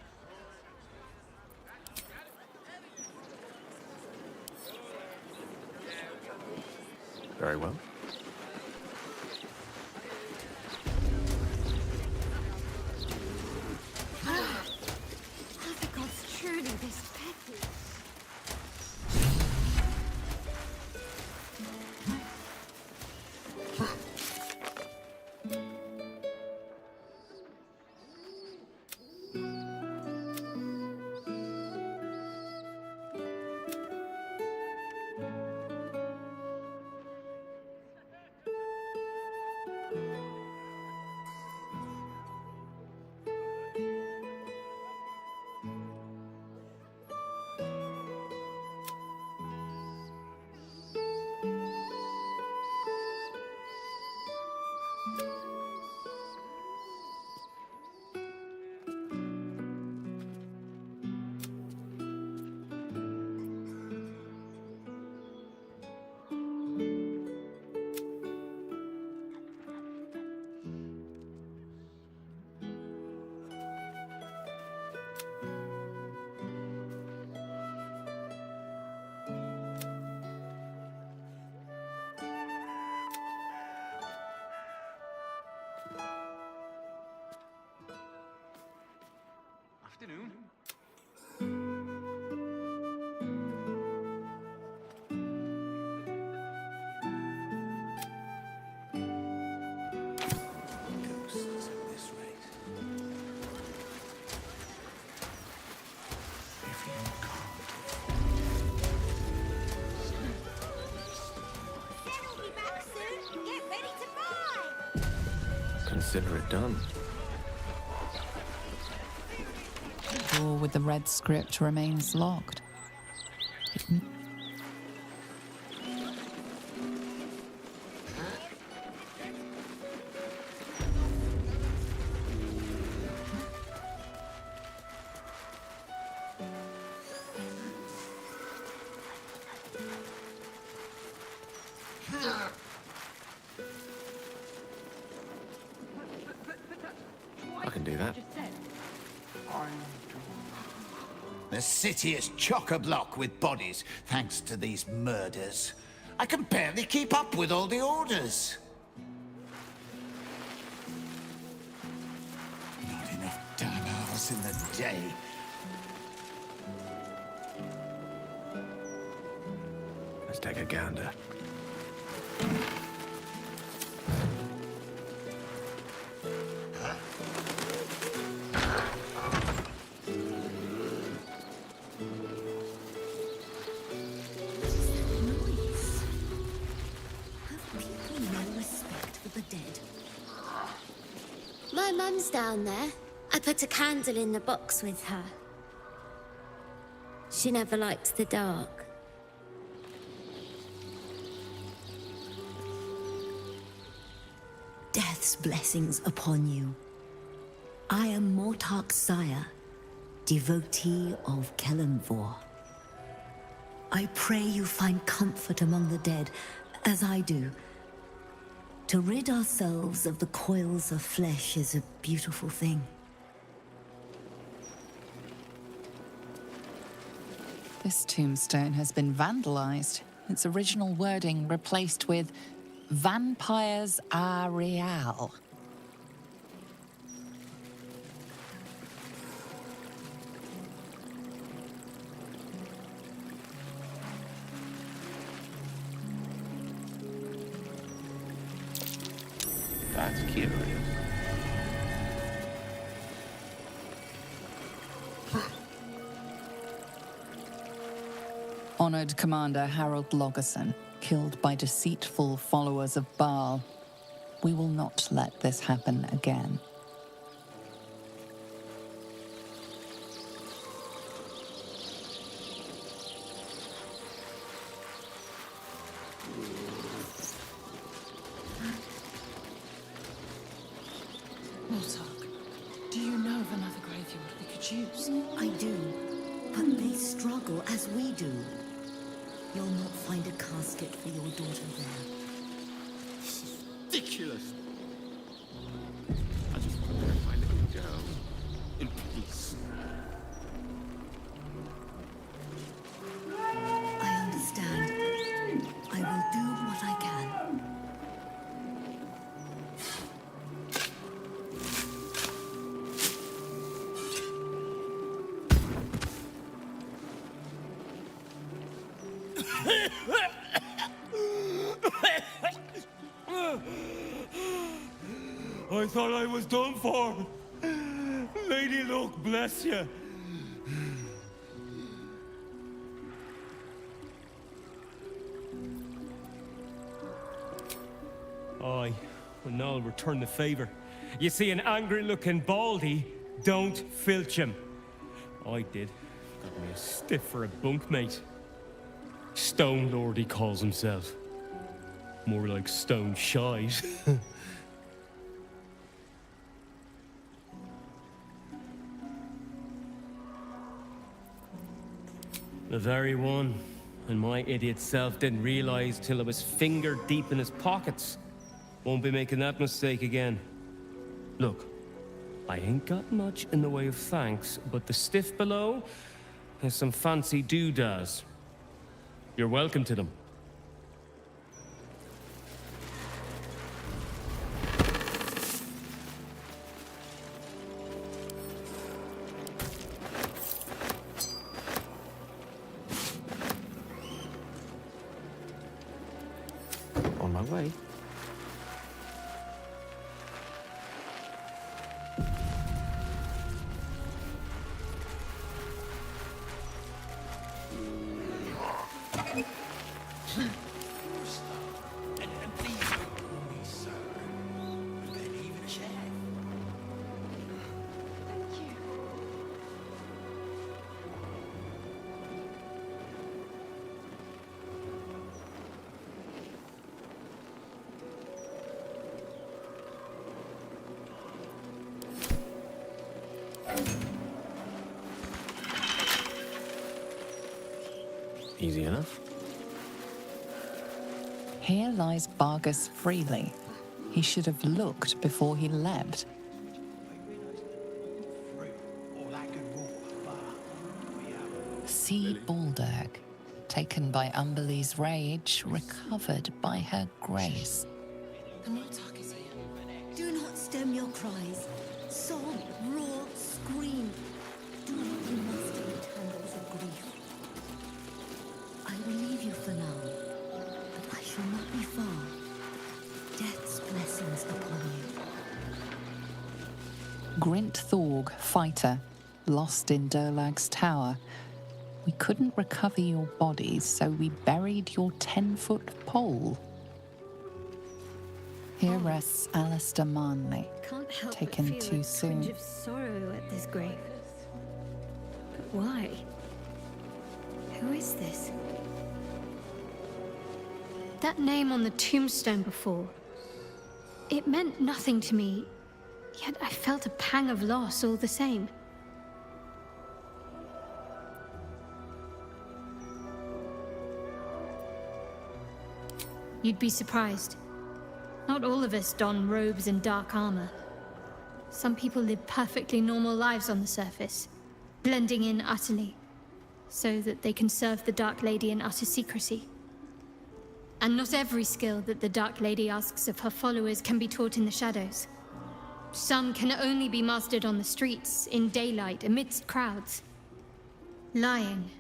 Very well. Are the gods truly this petty? Afternoon. Ghosts at this rate. If you Then we'll be back soon. Get ready to buy. Consider it done. The door with the red script remains locked. I can do that. The city is chock-a-block with bodies, thanks to these murders. I can barely keep up with all the orders. Not enough damn hours in the day. Let's take a gander. My mum's down there. I put a candle in the box with her. She never liked the dark. Death's blessings upon you. I am Mortark's sire, devotee of Kellenvor. I pray you find comfort among the dead, as I do. To rid ourselves of the coils of flesh is a beautiful thing. This tombstone has been vandalized. Its original wording replaced with Vampires are real. That's curious. Honored Commander Harold Logerson, killed by deceitful followers of Baal. We will not let this happen again. Mortark, do you know of another graveyard we could use? I do, but they struggle as we do. You'll not find a casket for your daughter there. Ridiculous. I just want to bury my little girl in peace. I understand. I will do what I can. I thought I was done for. Lady Luck, bless you. Aye, well now I'll return the favour. You see an angry-looking baldy, don't filch him. I did. Got me a stiff for a bunkmate. Stone Lord he calls himself. More like stone shite. The very one. And my idiot self didn't realize till I was finger deep in his pockets. Won't be making that mistake again. Look, I ain't got much in the way of thanks, but the stiff below has some fancy doodads. You're welcome to them. way. Easy enough. Here lies Bargus Freely. He should have looked before he leapt. See Balderg, taken by Umberlee's rage, recovered by her grace. The Mortark is here. Do not stem your cries. Sob, roar, scream. Do not you master the tangles of grief. I will leave you for now, but I shall not be far. Death's blessings upon you. Grint Thorg, fighter, lost in Durlag's tower. We couldn't recover your bodies, so we buried your 10-foot pole. Here rests Alistair Marnley, Can't help taken but feel too a soon. twinge of sorrow at this grave. But why? Who is this? That name on the tombstone before, it meant nothing to me, yet I felt a pang of loss all the same. You'd be surprised. Not all of us don robes and dark armor. Some people live perfectly normal lives on the surface, blending in utterly, so that they can serve the Dark Lady in utter secrecy. And not every skill that the Dark Lady asks of her followers can be taught in the shadows. Some can only be mastered on the streets, in daylight, amidst crowds. Lying,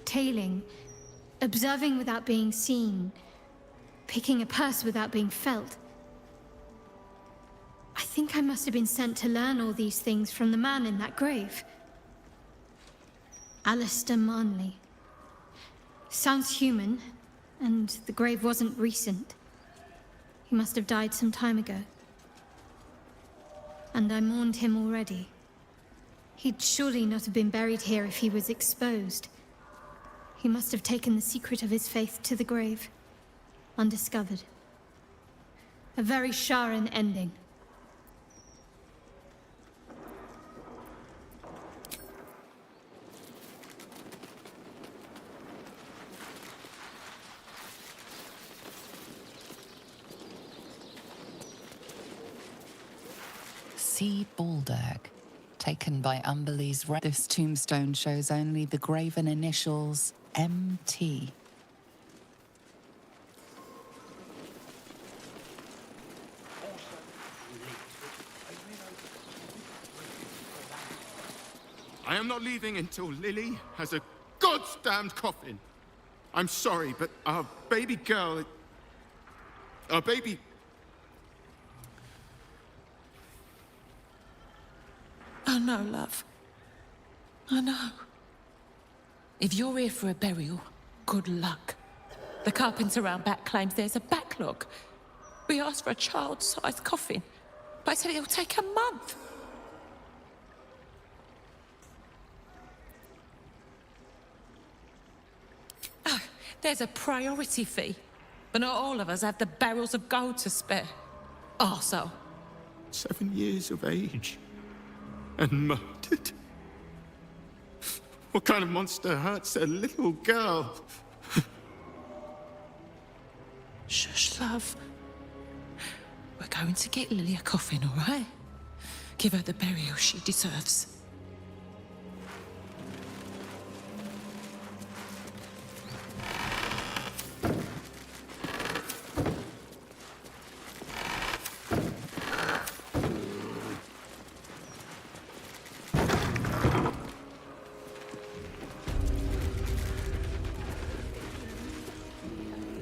tailing, observing without being seen, picking a purse without being felt. I think I must have been sent to learn all these things from the man in that grave. Alistair Marnley. Sounds human, and the grave wasn't recent. He must have died some time ago. And I mourned him already. He'd surely not have been buried here if he was exposed. He must have taken the secret of his faith to the grave. Undiscovered. A very Sharan ending. See Balderg, taken by Umberlee's This tombstone shows only the graven initials MT. I am not leaving until Lily has a goddamned coffin. I'm sorry, but our baby girl... Our baby... I know, love. I know. If you're here for a burial, good luck. The carpenter around back claims there's a backlog. We asked for a child-sized coffin, but I said it'll take a month. Oh, there's a priority fee, but not all of us have the barrels of gold to spare. Also, 7 years of age. And murdered? What kind of monster hurts a little girl? Shush, love. We're going to get Lily a coffin, all right? Give her the burial she deserves.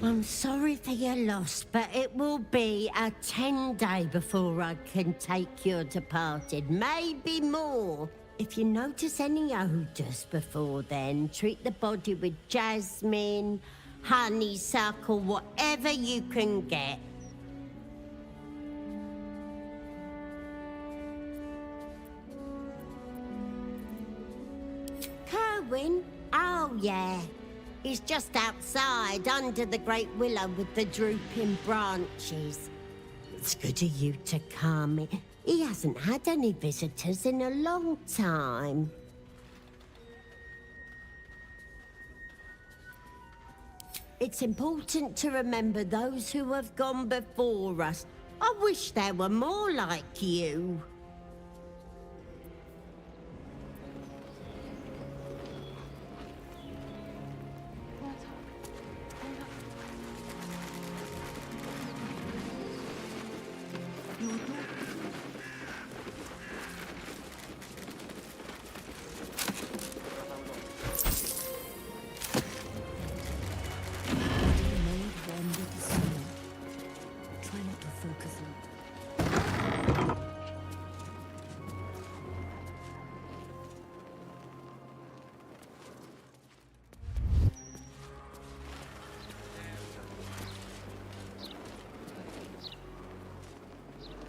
I'm sorry for your loss, but it will be a 10-day before I can take your departed. Maybe more. If you notice any odours before then, treat the body with jasmine, honeysuckle, whatever you can get. Kerwin? Oh, yeah. He's just outside, under the great willow with the drooping branches. It's good of you to come. He hasn't had any visitors in a long time. It's important to remember those who have gone before us. I wish there were more like you.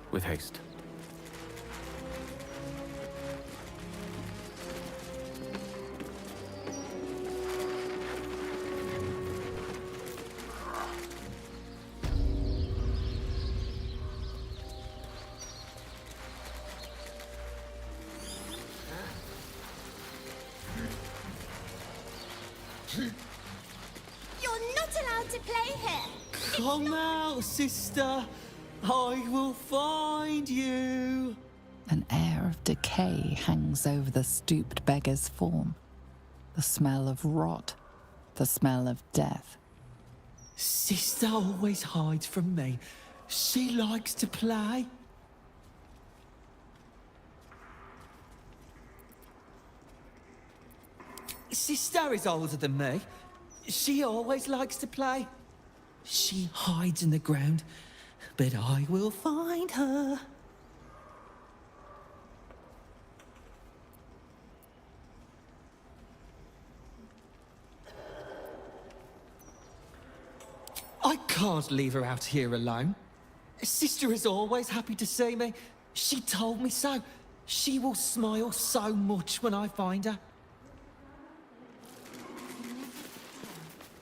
With haste. You're not allowed to play here. Come out, sister. I will find you. An air of decay hangs over the stooped beggar's form. The smell of rot, the smell of death. Sister always hides from me. She likes to play. Sister is older than me. She always likes to play. She hides in the ground, but I will find her. I can't leave her out here alone. Sister is always happy to see me. She told me so. She will smile so much when I find her.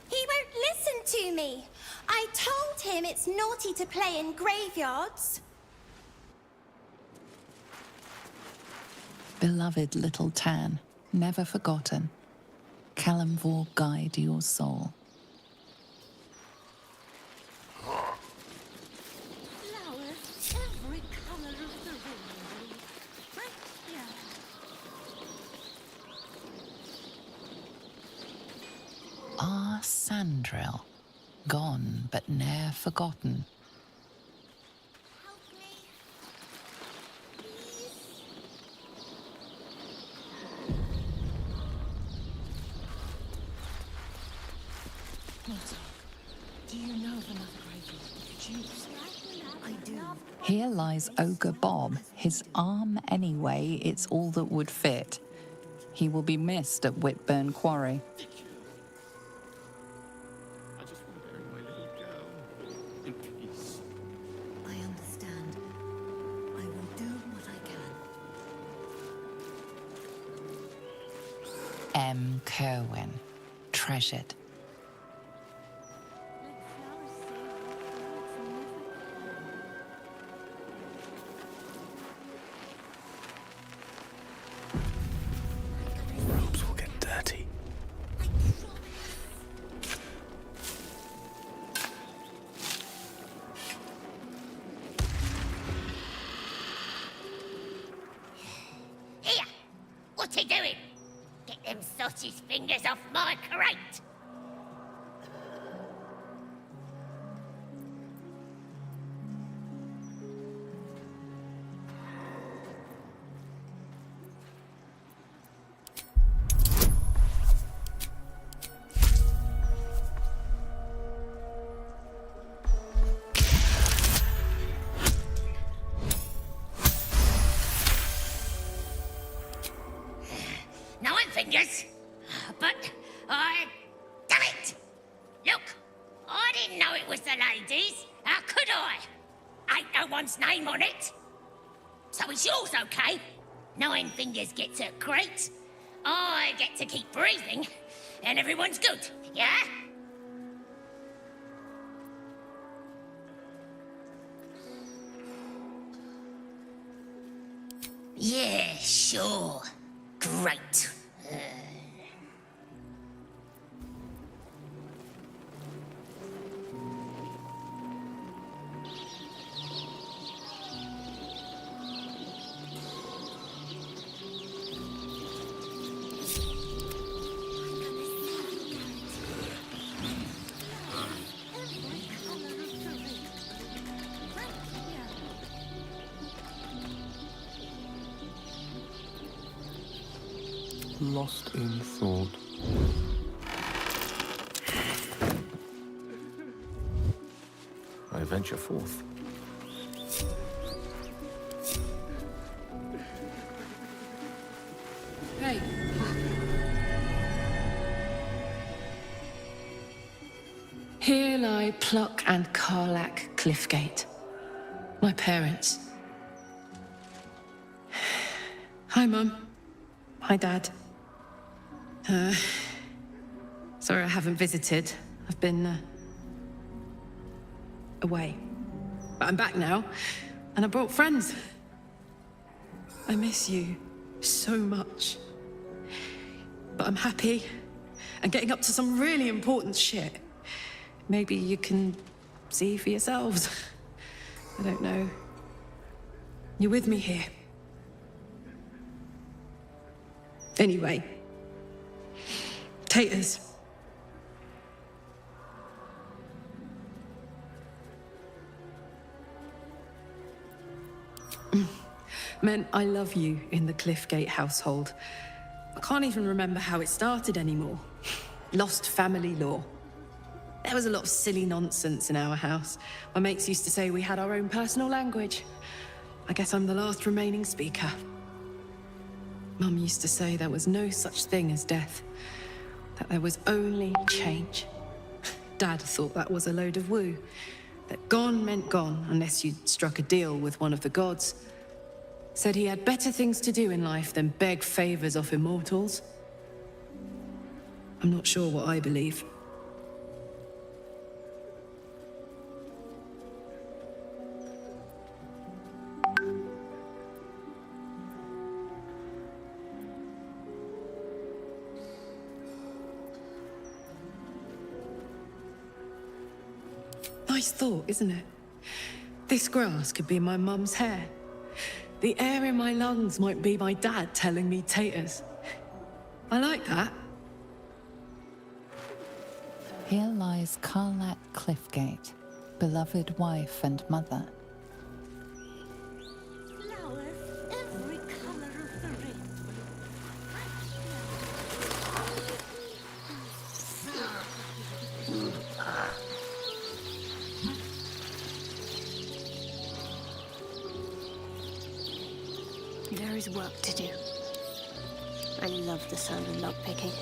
He won't listen to me. I told him it's naughty to play in graveyards. Beloved little Tan, never forgotten. Kalimvor guide your soul. Flowers, every color of the rainbow. Right here. Ah, Sandrill, gone but ne'er forgotten. Do you know of another graveyard? Jews. I do. Here lies Ogre Bob. His arm anyway, it's all that would fit. He will be missed at Whitburn Quarry. I just want to bury my little girl in peace. I understand. I will do what I can. M. Kerwin, treasured. Robes will get dirty. Here! What you doing? Get them sausage fingers off my crate! fingers. But damn it! Look, I didn't know it was the ladies. How could I? Ain't no one's name on it. So it's yours, okay? 9 fingers gets a crate. I get to keep breathing, and everyone's good, yeah? Yeah, sure. Great. Lost in thought. I venture forth. Hey. Here lie Pluck and Karlak Cliffgate. My parents. Hi, Mum. Hi, Dad. Sorry I haven't visited. I've been, away. But I'm back now, and I brought friends. I miss you so much. But I'm happy, and getting up to some really important shit. Maybe you can see for yourselves. I don't know. You're with me here. Anyway. Taters. Meant I love you in the Cliffgate household. I can't even remember how it started anymore. Lost family law. There was a lot of silly nonsense in our house. My mates used to say we had our own personal language. I guess I'm the last remaining speaker. Mum used to say there was no such thing as death. That there was only change. Dad thought that was a load of woo. That gone meant gone, unless you'd struck a deal with one of the gods. Said he had better things to do in life than beg favors off immortals. I'm not sure what I believe. Nice thought, isn't it? This grass could be my mum's hair. The air in my lungs might be my dad telling me taters. I like that. Here lies Karlak Cliffgate, beloved wife and mother. Every color of the rainbow. There is work to do. I love the sound of lockpicking.